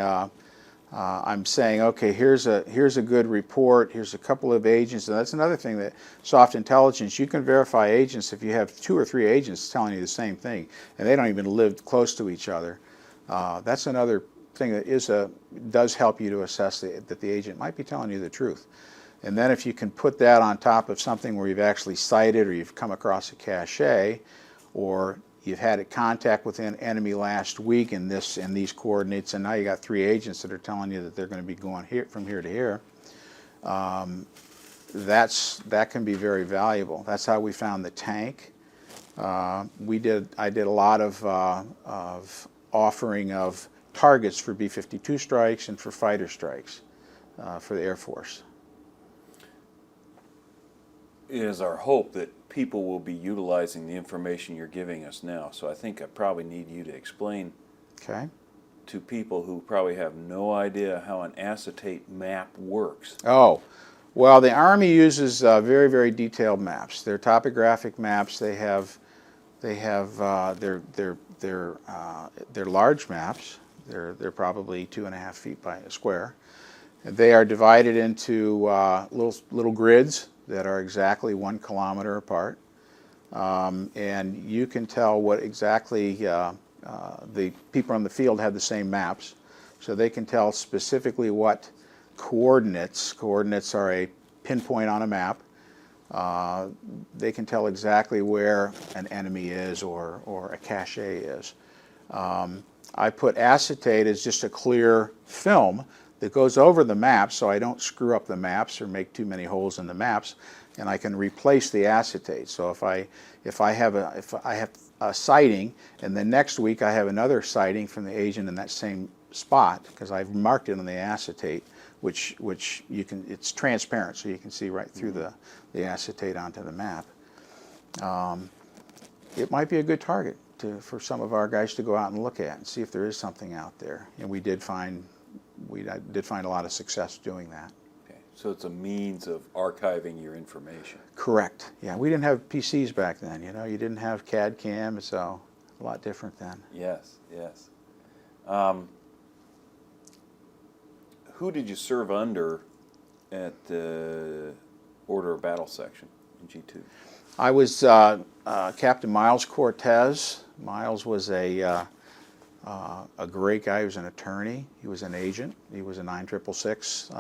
I'm saying, okay, here's a good report. Here's a couple of agents, and that's another thing that soft intelligence. You can verify agents if you have 2 or 3 agents telling you the same thing, and they don't even live close to each other. That's another thing that does help you to assess that the agent might be telling you the truth. And then if you can put that on top of something where you've actually sighted or you've come across a cache, or you've had contact with an enemy last week in these coordinates, and now you got 3 agents that are telling you that they're going to be going from here to here. That can be very valuable. That's how we found the tank. I did a lot of offering of targets for B-52 strikes and for fighter strikes for the Air Force. It is our hope that people will be utilizing the information you're giving us now. So I think I probably need you to explain to people who probably have no idea how an acetate map works. Oh, well, the Army uses very, very detailed maps. They're topographic maps. They're large maps. They're probably 2.5 feet by a square. They are divided into little grids that are exactly 1 kilometer apart, and you can tell what exactly the people on the field have the same maps, so they can tell specifically what coordinates. Coordinates are a pinpoint on a map. They can tell exactly where an enemy is or a cache is. I put acetate as just a clear film that goes over the map, so I don't screw up the maps or make too many holes in the maps, and I can replace the acetate. So if I have a sighting, and then next week I have another sighting from the agent in that same spot, because I've marked it on the acetate, which it's transparent, so you can see right through the acetate onto the map. It might be a good target for some of our guys to go out and look at and see if there is something out there, and we did find a lot of success doing that. Okay, so it's a means of archiving your information. Correct. Yeah, we didn't have PCs back then. You didn't have CAD CAM, so a lot different then. Yes, yes. Who did you serve under at the Order of Battle section in G2? I was Captain Miles Cortez. Miles was a great guy. He was an attorney. He was an agent. He was a 9666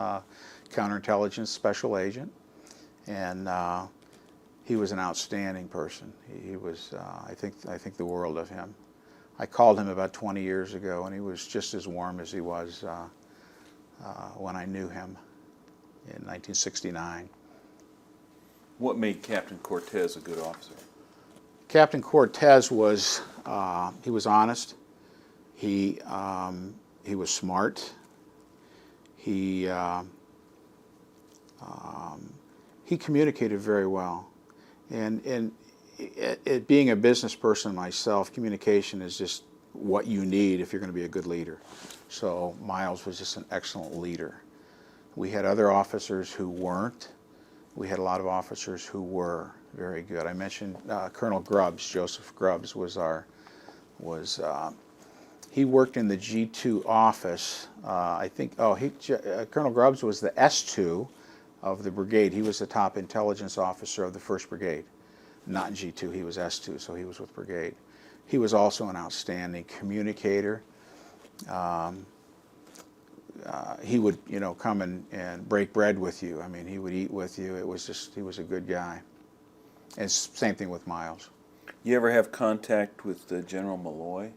counterintelligence special agent, and he was an outstanding person. He was, I think the world of him. I called him about 20 years ago, and he was just as warm as he was when I knew him in 1969. What made Captain Cortez a good officer? Captain Cortez was he was honest. He was smart. He communicated very well, and it being a business person myself, communication is just what you need if you're going to be a good leader. So Miles was just an excellent leader. We had other officers who weren't. We had a lot of officers who were very good. I mentioned Colonel Grubbs. Joseph Grubbs was he worked in the G2 office. I think, Colonel Grubbs was the S2 of the brigade. He was the top intelligence officer of the 1st Brigade. Not G2, he was S2, so he was with brigade. He was also an outstanding communicator. He would, come and break bread with you. I mean, he would eat with you. It was just, he was a good guy. And same thing with Miles. You ever have contact with General Malloy?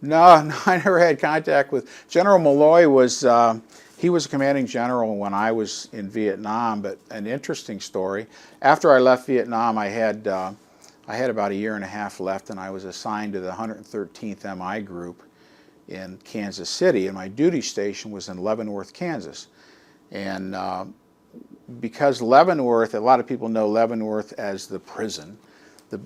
No, I never had contact with General Malloy. He was a commanding general when I was in Vietnam. But an interesting story: after I left Vietnam, I had about a year and a half left, and I was assigned to the 113th MI group in Kansas City, and my duty station was in Leavenworth, Kansas. And because Leavenworth, a lot of people know Leavenworth as the prison.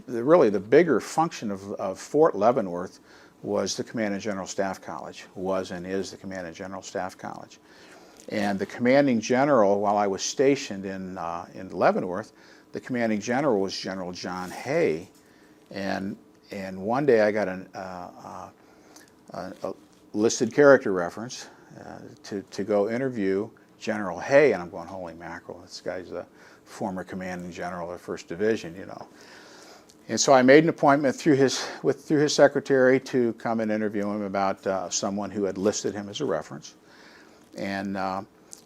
Really the bigger function of Fort Leavenworth was the Command and General Staff College, was and is the Command and General Staff College. And the commanding general, while I was stationed in Leavenworth, the commanding general was General John Hay. And one day I got a listed character reference to go interview General Hay, and I'm going, holy mackerel, this guy's the former commanding general of 1st Division, And so I made an appointment through his secretary to come and interview him about someone who had listed him as a reference. And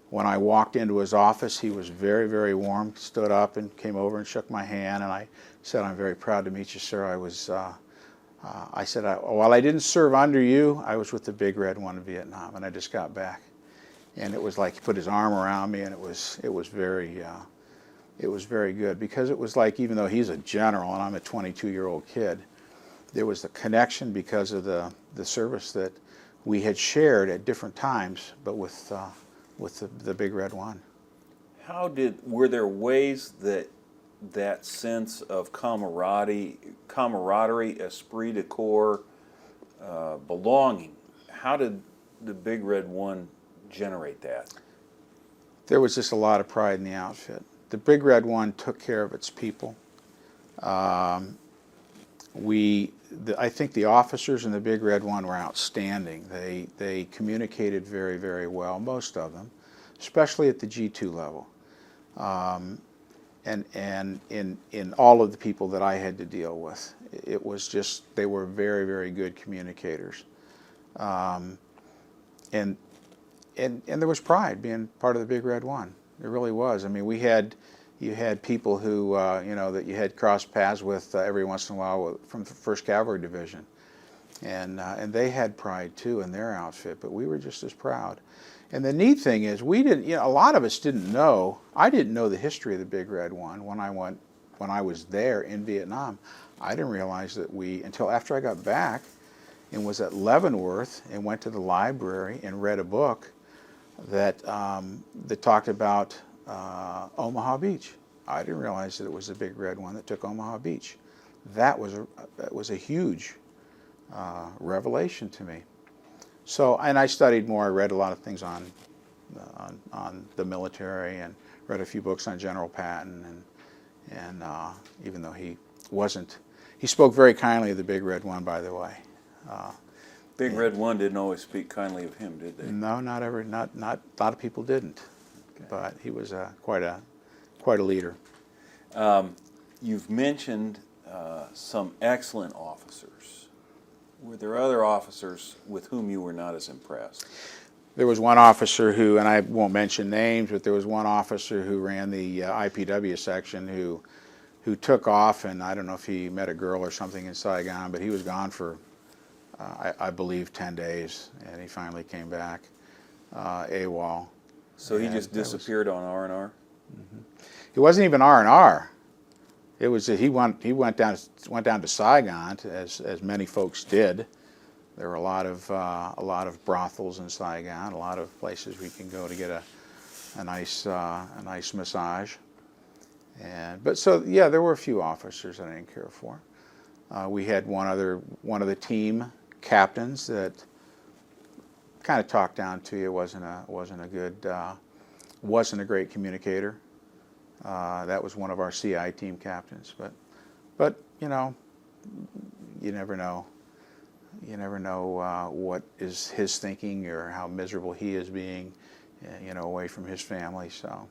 when I walked into his office, he was very, very warm, stood up and came over and shook my hand, and I said, "I'm very proud to meet you, sir. I said, while I didn't serve under you, I was with the Big Red One in Vietnam, and I just got back." And it was like he put his arm around me, and it was very good, because it was like, even though he's a general and I'm a 22-year-old kid, there was the connection because of the service that we had shared at different times, but with the Big Red One. Were there ways that sense of camaraderie, esprit de corps, belonging, how did the Big Red One generate that? There was just a lot of pride in the outfit. The Big Red One took care of its people. I think the officers in the Big Red One were outstanding. They communicated very, very well, most of them, especially at the G2 level. And in all of the people that I had to deal with, it was just, they were very, very good communicators. And there was pride being part of the Big Red One. There really was. I mean, you had people who, that you had crossed paths with every once in a while from the 1st Cavalry Division. And they had pride too in their outfit, but we were just as proud. And the neat thing is, we didn't, a lot of us didn't know. I didn't know the history of the Big Red One when I was there in Vietnam. I didn't realize that until after I got back and was at Leavenworth and went to the library and read a book that talked about Omaha Beach. I didn't realize that it was the Big Red One that took Omaha Beach. That was a huge revelation to me. So, and I studied more. I read a lot of things on the military, and read a few books on General Patton, and even though he spoke very kindly of the Big Red One, by the way. Big Red One didn't always speak kindly of him, did they? No, not a lot of people didn't. Okay. But he was quite a leader. You've mentioned some excellent officers. Were there other officers with whom you were not as impressed? There was one officer who, and I won't mention names, but there was one officer who ran the IPW section who took off, and I don't know if he met a girl or something in Saigon, but he was gone for, I believe, 10 days, and he finally came back, AWOL. So he just disappeared on R&R? Mm-hmm. It wasn't even R&R. It was he went down to Saigon, as many folks did. There were a lot of brothels in Saigon, a lot of places we can go to get a nice massage. But there were a few officers that I didn't care for. We had one of the team captains that kind of talked down to you. wasn't a great communicator. That was one of our CI team captains, but you never know. you never know what is his thinking or how miserable he is being, away from his family. So,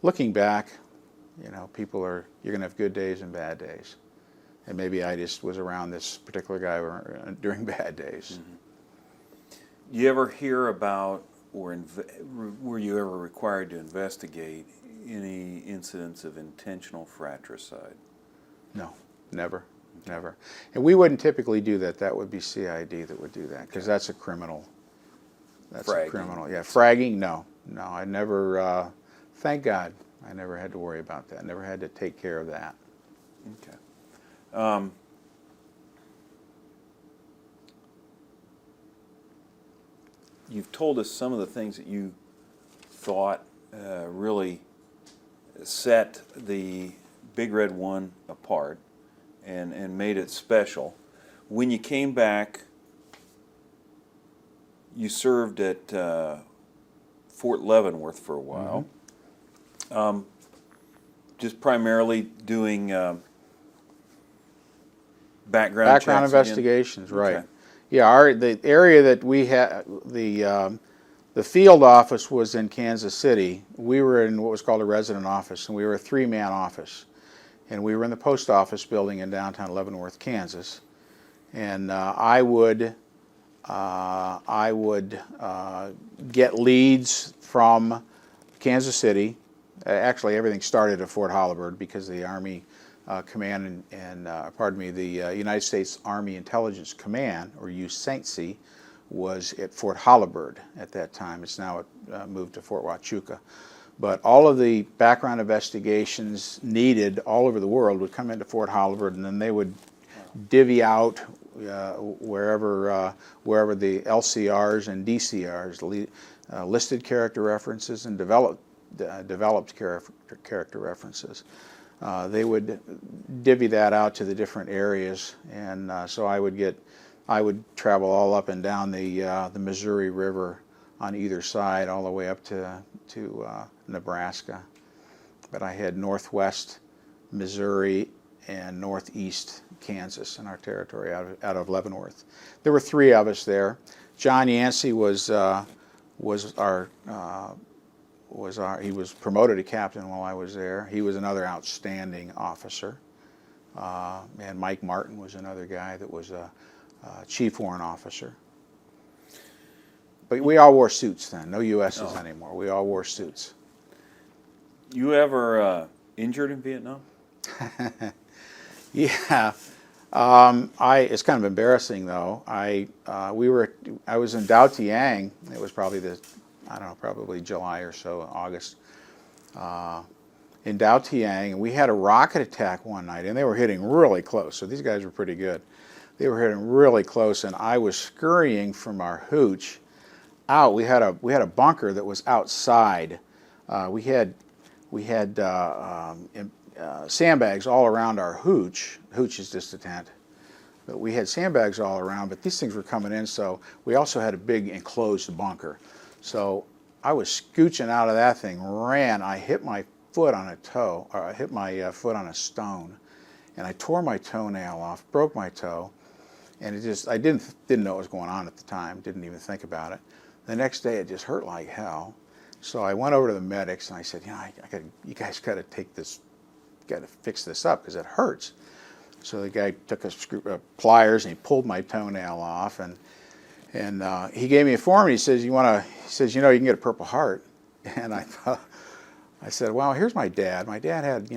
looking back, you're going to have good days and bad days. And maybe I just was around this particular guy during bad days. Mm-hmm. You ever hear about, or were you ever required to investigate any incidents of intentional fratricide? No, never, never. And we wouldn't typically do that. That would be CID that would do that, because that's a criminal. That's fragging. A criminal. Yeah, fragging. No, I never. Thank God, I never had to worry about that. Never had to take care of that. Okay. You've told us some of the things that you thought really set the Big Red One apart and made it special. When you came back, you served at Fort Leavenworth for a while, just primarily doing background checks investigations, again? right? Okay. Yeah, the area that we had, the field office was in Kansas City. We were in what was called a resident office, and we were a 3-man office. And we were in the post office building in downtown Leavenworth, Kansas. And I would get leads from Kansas City. Actually, everything started at Fort Holabird because the Army Command the United States Army Intelligence Command, or USAINTC, was at Fort Holabird at that time. It's now moved to Fort Huachuca. But all of the background investigations needed all over the world would come into Fort Holabird, and then they would divvy out wherever the LCRs and DCRs, listed character references, and developed character references. They would divvy that out to the different areas, and so I would travel all up and down the Missouri River on either side, all the way up to Nebraska. But I had northwest Missouri and northeast Kansas in our territory out of Leavenworth. There were 3 of us there. John Yancey was he was promoted to captain while I was there. He was another outstanding officer. And Mike Martin was another guy that was a chief warrant officer. But we all wore suits then. No USs anymore. We all wore suits. You ever injured in Vietnam? Yeah. It's kind of embarrassing though. I was in Dao Tiang. It was probably July or so, August. In Dao Tiang, and we had a rocket attack one night, and they were hitting really close. So these guys were pretty good. They were hitting really close, and I was scurrying from our hooch out. We had a bunker that was outside. We had sandbags all around our hooch. Hooch is just a tent. But we had sandbags all around, but these things were coming in, so we also had a big enclosed bunker. So I was scooching out of that thing, ran. I hit my foot on a toe, or I hit my foot on a stone, and I tore my toenail off, broke my toe, and I didn't know what was going on at the time, didn't even think about it. The next day it just hurt like hell. So I went over to the medics and I said, you guys got to fix this up because it hurts. So the guy took pliers and he pulled my toenail off, and he gave me a form. And he says, you can get a Purple Heart. And I said, well, here's my dad. My dad had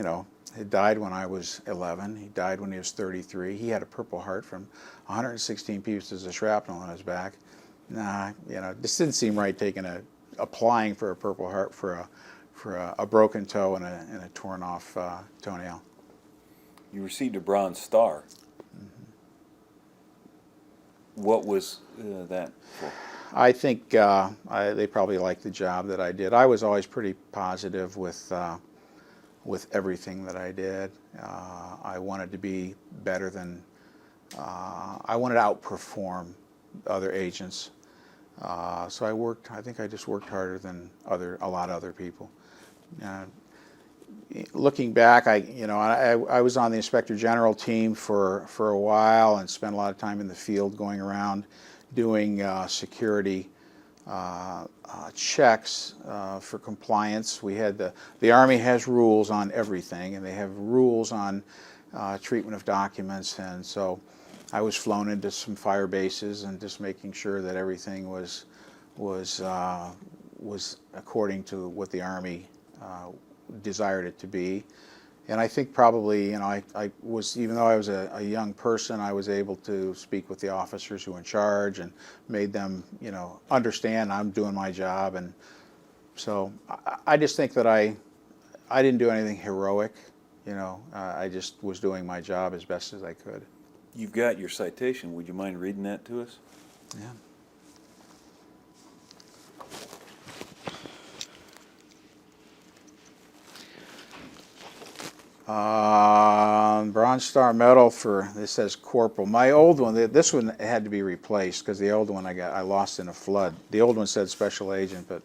died when I was 11. He died when he was 33. He had a Purple Heart from 116 pieces of shrapnel on his back. Nah, this didn't seem right, applying for a Purple Heart for a broken toe and a torn off toenail. You received a Bronze Star. Mm-hmm. What was that for? I think they probably liked the job that I did. I was always pretty positive with everything that I did. I wanted to be better than. I wanted to outperform other agents. So I think I just worked harder than a lot of other people. looking back, I was on the Inspector General team for a while and spent a lot of time in the field going around doing security checks for compliance. We had the Army has rules on everything, and they have rules on treatment of documents, and so I was flown into some fire bases and just making sure that everything was according to what the Army desired it to be. And I think probably, I was, even though I was a young person, I was able to speak with the officers who were in charge and made them, understand I'm doing my job. And so I just think that I didn't do anything heroic, I just was doing my job as best as I could. You've got your citation. Would you mind reading that to us? Yeah. Bronze Star Medal for, this says Corporal. My old one, this one had to be replaced because the old one I lost in a flood. The old one said Special Agent, but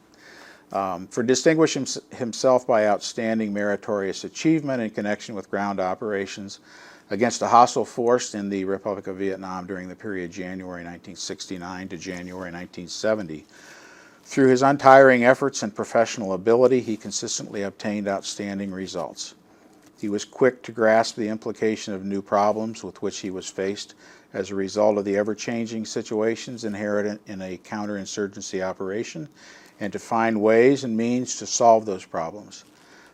for distinguishing himself by outstanding meritorious achievement in connection with ground operations against a hostile force in the Republic of Vietnam during the period January 1969 to January 1970. Through his untiring efforts and professional ability, he consistently obtained outstanding results. He was quick to grasp the implication of new problems with which he was faced as a result of the ever-changing situations inherent in a counterinsurgency operation, and to find ways and means to solve those problems.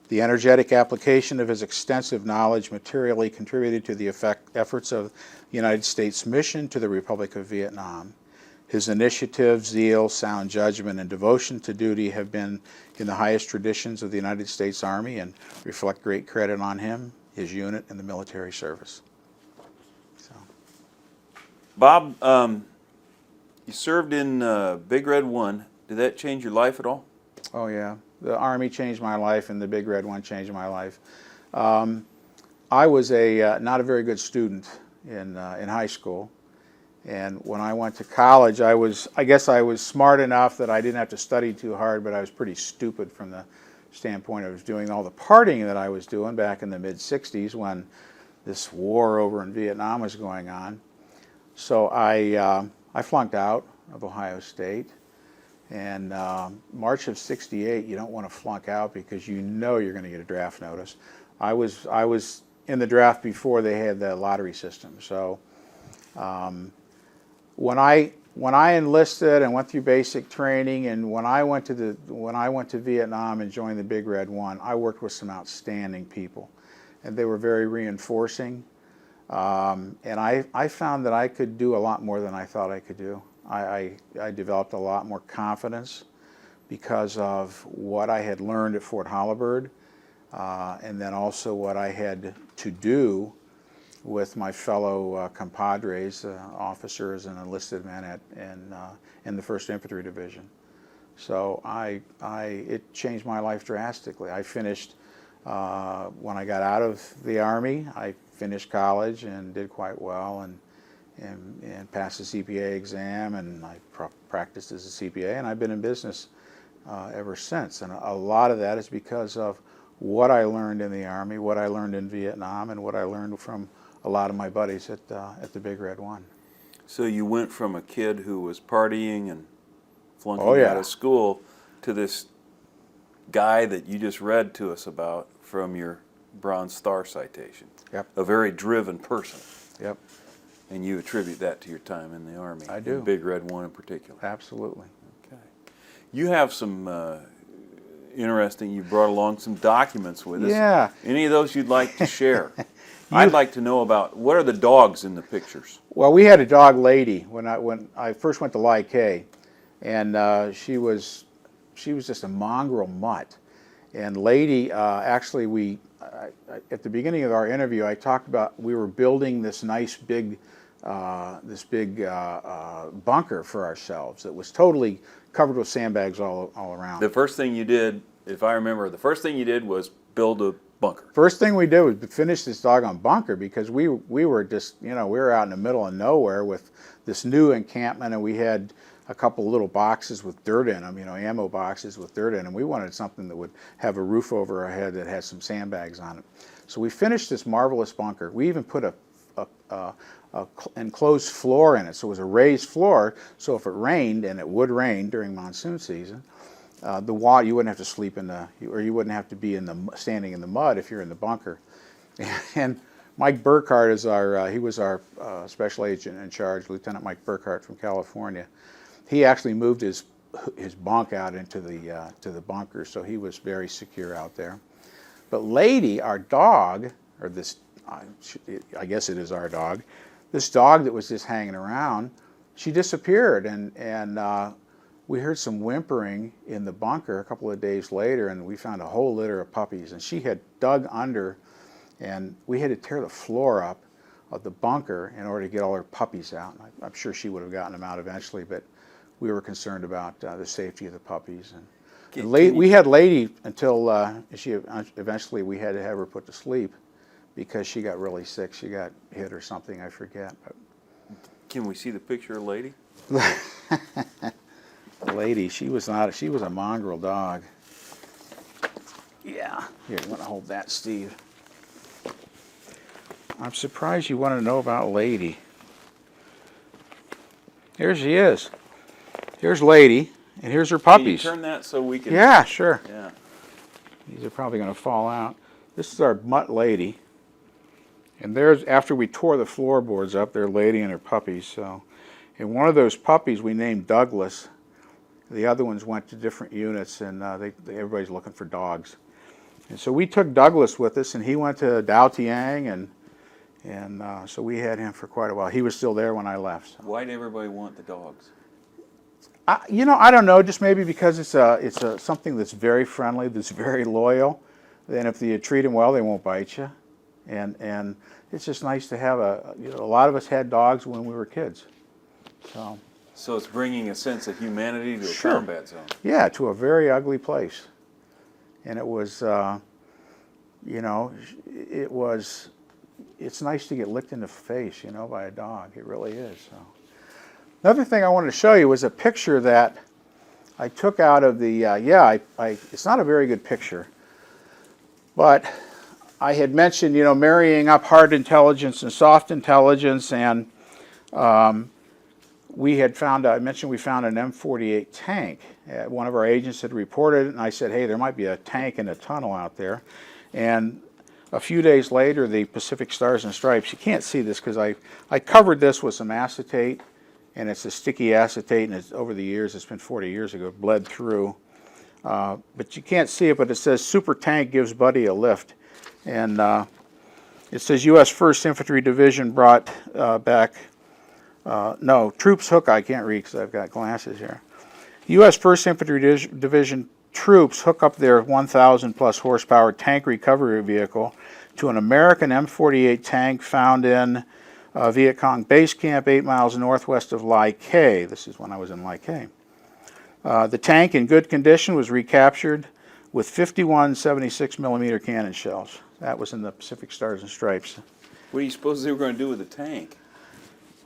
The energetic application of his extensive knowledge materially contributed to the efforts of the United States mission to the Republic of Vietnam. His initiative, zeal, sound judgment, and devotion to duty have been in the highest traditions of the United States Army and reflect great credit on him, his unit, and the military service. So. Bob, you served in Big Red 1. Did that change your life at all? Oh, yeah. The Army changed my life, and the Big Red 1 changed my life. I was not a very good student in high school. And when I went to college, I guess I was smart enough that I didn't have to study too hard, but I was pretty stupid from the standpoint I was doing all the partying that I was doing back in the mid-'60s when this war over in Vietnam was going on. So I flunked out of Ohio State. And March of '68, you don't want to flunk out because you know you're going to get a draft notice. I was in the draft before they had the lottery system. So when I enlisted and went through basic training, and when I went to Vietnam and joined the Big Red 1, I worked with some outstanding people, and they were very reinforcing. And I found that I could do a lot more than I thought I could do. I developed a lot more confidence because of what I had learned at Fort Holabird, and then also what I had to do with my fellow compadres, officers and enlisted men in the First Infantry Division. So it changed my life drastically. I finished, when I got out of the Army, I finished college and did quite well, and passed the CPA exam, and I practiced as a CPA, and I've been in business ever since. And a lot of that is because of what I learned in the Army, what I learned in Vietnam, and what I learned from a lot of my buddies at the Big Red 1. So you went from a kid who was partying and flunking out of school to this guy that you just read to us about from your Bronze Star citation. Yep. A very driven person. Yep. And you attribute that to your time in the Army. I do. Big Red 1 in particular. Absolutely. Okay. You have some interesting, you brought along some documents with us. Yeah. Any of those you'd like to share? I'd like to know about, what are the dogs in the pictures? Well, we had a dog lady when I first went to Lai, and she was just a mongrel mutt. And lady, actually, at the beginning of our interview, I talked about we were building this nice big bunker for ourselves that was totally covered with sandbags all around. The first thing you did, if I remember, the first thing you did was build a bunker. First thing we did was finish this doggone bunker because we were just, we were out in the middle of nowhere with this new encampment, and we had a couple of little boxes with dirt in them, ammo boxes with dirt in them. We wanted something that would have a roof over our head that had some sandbags on it. So we finished this marvelous bunker. We even put a enclosed floor in it, so it was a raised floor, so if it rained, and it would rain during monsoon season, the water, you wouldn't have to sleep or you wouldn't have to be standing in the mud if you're in the bunker. And Mike Burkhart is he was our special agent in charge, Lieutenant Mike Burkhart from California. He actually moved his bunk out into the bunker, so he was very secure out there. But Lady, our dog, or this, I guess it is our dog, this dog that was just hanging around, she disappeared, and we heard some whimpering in the bunker a couple of days later, and we found a whole litter of puppies, and she had dug under, and we had to tear the floor up of the bunker in order to get all her puppies out. I'm sure she would have gotten them out eventually, but we were concerned about the safety of the puppies. And we had Lady until eventually we had to have her put to sleep because she got really sick. She got hit or something, I forget. Can we see the picture of Lady? Lady, she was a mongrel dog. Yeah. Here, you want to hold that, Steve? I'm surprised you want to know about Lady. Here she is. Here's Lady, and here's her puppies. Can you turn that so we can... Yeah, sure. Yeah. These are probably going to fall out. This is our mutt Lady. And there's, after we tore the floorboards up, there Lady and her puppies. So, and one of those puppies we named Douglas. The other ones went to different units, and everybody's looking for dogs. And so we took Douglas with us, and he went to Dao Tiang, and so we had him for quite a while. He was still there when I left. So. Why did everybody want the dogs? I don't know. Just maybe because it's something that's very friendly, that's very loyal. Then if you treat them well, they won't bite you, and it's just nice to have a lot of us had dogs when we were kids, so. So it's bringing a sense of humanity to a Sure. combat zone. Yeah, to a very ugly place, and it was, it's nice to get licked in the face, by a dog. It really is. So. Another thing I wanted to show you was a picture that I took out of the, it's not a very good picture, but I had mentioned, marrying up hard intelligence and soft intelligence, and we had found, I mentioned we found an M48 tank. One of our agents had reported it, and I said, hey, there might be a tank in a tunnel out there. And a few days later, the Pacific Stars and Stripes, you can't see this because I covered this with some acetate, and it's a sticky acetate, and over the years, it's been 40 years ago, it bled through. But you can't see it, but it says, Super Tank gives Buddy a lift. And it says, U.S. First Infantry Division brought back, no, troops hook, I can't read because I've got glasses here. U.S. First Infantry Division troops hook up their 1,000 plus horsepower tank recovery vehicle to an American M48 tank found in Viet Cong base camp 8 miles northwest of Lai Khe. This is when I was in Lai Khe. The tank, in good condition, was recaptured with 51 76mm cannon shells. That was in the Pacific Stars and Stripes. What do you suppose they were going to do with the tank?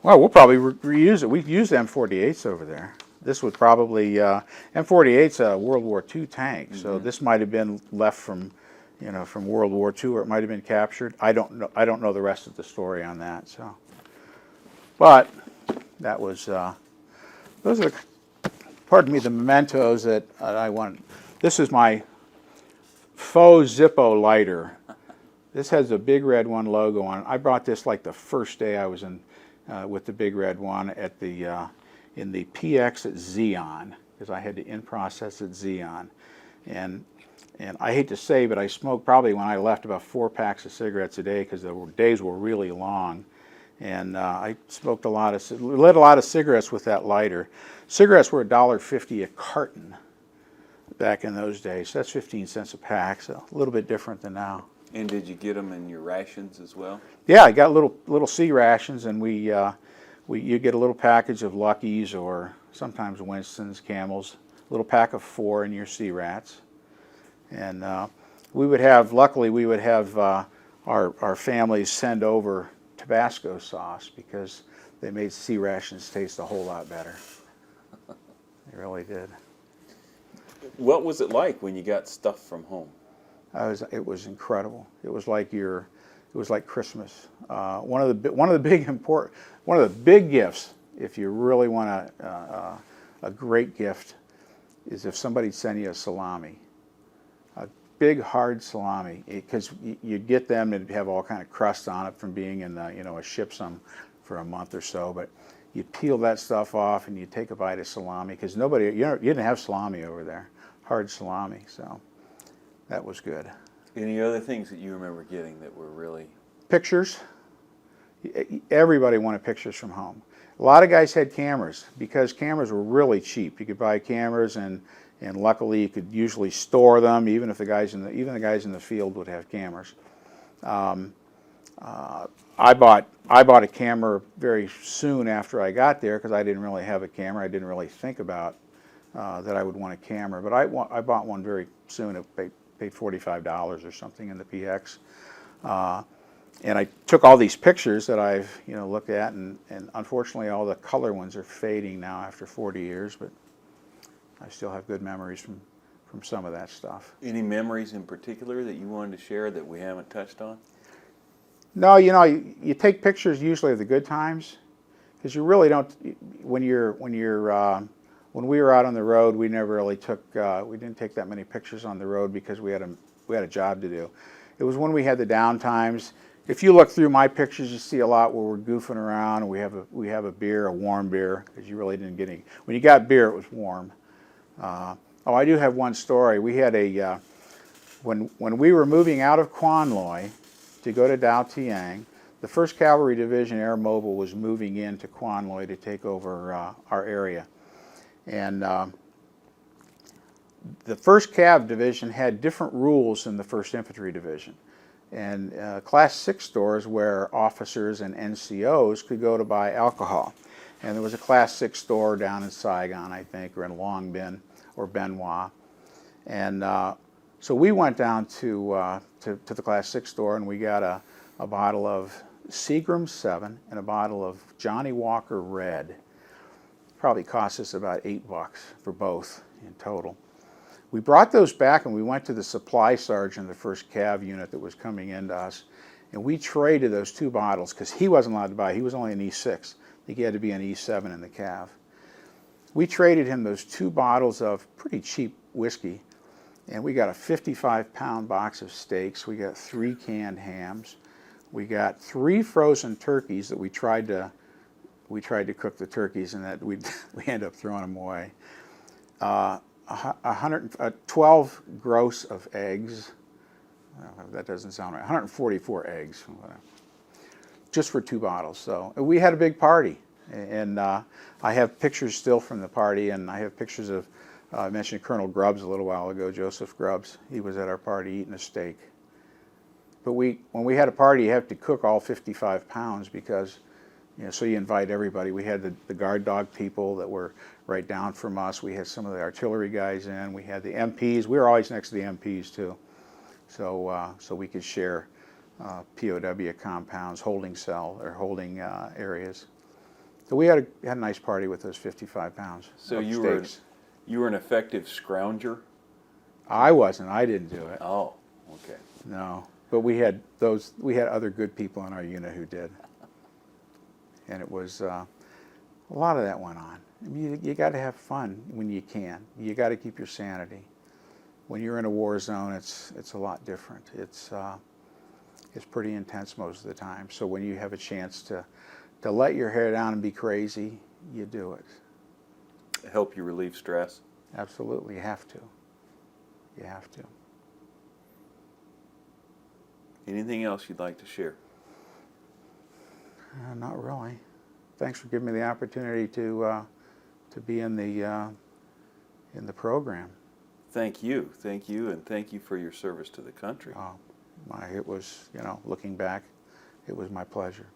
Well, we'll probably reuse it. We've used M48s over there. This would probably, M48's a World War II tank, so this might have been left from, from World War II, or it might have been captured. I don't know the rest of the story on that. So, but that was, those are, pardon me, the mementos that I want. This is my faux Zippo lighter. This has a Big Red One logo on it. I brought this like the first day I was in with the Big Red One at the in the PX at Xeon, because I had to in-process at Xeon. And I hate to say, but I smoked probably when I left about 4 packs of cigarettes a day because the days were really long. And I smoked lit a lot of cigarettes with that lighter. Cigarettes were $1.50 a carton back in those days. So that's 15 cents a pack, so a little bit different than now. And did you get them in your rations as well? Yeah, I got little C rations, and you get a little package of Luckies or sometimes Winston's, Camels, a little pack of 4 in your C rats. And we would have, luckily, our families send over Tabasco sauce because they made C rations taste a whole lot better. They really did. What was it like when you got stuff from home? It was incredible. It was like Christmas. One of the big gifts, if you really want a great gift, is if somebody sent you a salami, a big hard salami, because you'd get them and have all kind of crust on it from being in a ship for a month or so, but you peel that stuff off and you take a bite of salami, because you didn't have salami over there, hard salami, so that was good. Any other things that you remember getting that were really... Pictures. Everybody wanted pictures from home. A lot of guys had cameras because cameras were really cheap. You could buy cameras, and luckily you could usually store them, even if the guys in the field would have cameras. I bought a camera very soon after I got there because I didn't really have a camera. I didn't really think about that I would want a camera, but I bought one very soon. It paid $45 or something in the PX. And I took all these pictures that I've looked at, and unfortunately all the color ones are fading now after 40 years, but I still have good memories from some of that stuff. Any memories in particular that you wanted to share that we haven't touched on? No, you take pictures usually of the good times, because you really don't. When we were out on the road, we never really we didn't take that many pictures on the road because we had a job to do. It was when we had the down times. If you look through my pictures, you see a lot where we're goofing around, and we have a beer, a warm beer, because you really didn't get any. When you got beer, it was warm. I do have one story. We had when we were moving out of Quan Loy to go to Dao Tiang, the 1st Cavalry Division Air Mobile was moving into Quan Loy to take over our area. And the 1st Cav Division had different rules than the 1st Infantry Division. And Class 6 stores where officers and NCOs could go to buy alcohol. And there was a Class 6 store down in Saigon, I think, or in Long Bin or Ben Hoa. And so we went down to the Class 6 store, and we got a bottle of Seagram 7 and a bottle of Johnny Walker Red. Probably cost us about $8 for both in total. We brought those back, and we went to the supply sergeant of the 1st Cav unit that was coming into us, and we traded those 2 bottles because he wasn't allowed to buy. He was only an E6. I think he had to be an E7 in the Cav. We traded him those 2 bottles of pretty cheap whiskey, and we got a 55-pound box of steaks. We got 3 canned hams. We got 3 frozen turkeys that we tried to cook the turkeys, and that we ended up throwing them away. 12 gross of eggs. That doesn't sound right. 144 eggs, just for 2 bottles. So we had a big party, and I have pictures still from the party, and I have pictures of. I mentioned Colonel Grubbs a little while ago, Joseph Grubbs. He was at our party eating a steak. But when we had a party, you have to cook all 55 pounds because, so you invite everybody. We had the guard dog people that were right down from us. We had some of the artillery guys in. We had the MPs. We were always next to the MPs too, so we could share POW compounds, holding cell or holding areas. So we had a nice party with those 55 pounds. So of you steaks. You were an effective scrounger? I wasn't. I didn't do it. Oh, okay. No, but we had other good people in our unit who did, and it was a lot of that went on. I mean, you got to have fun when you can. You got to keep your sanity. When you're in a war zone, it's a lot different. It's pretty intense most of the time. So when you have a chance to let your hair down and be crazy, you do it. Help you relieve stress? Absolutely, you have to. You have to. Anything else you'd like to share? Not really. Thanks for giving me the opportunity to be in the program. Thank you, and thank you for your service to the country. It was, looking back, it was my pleasure.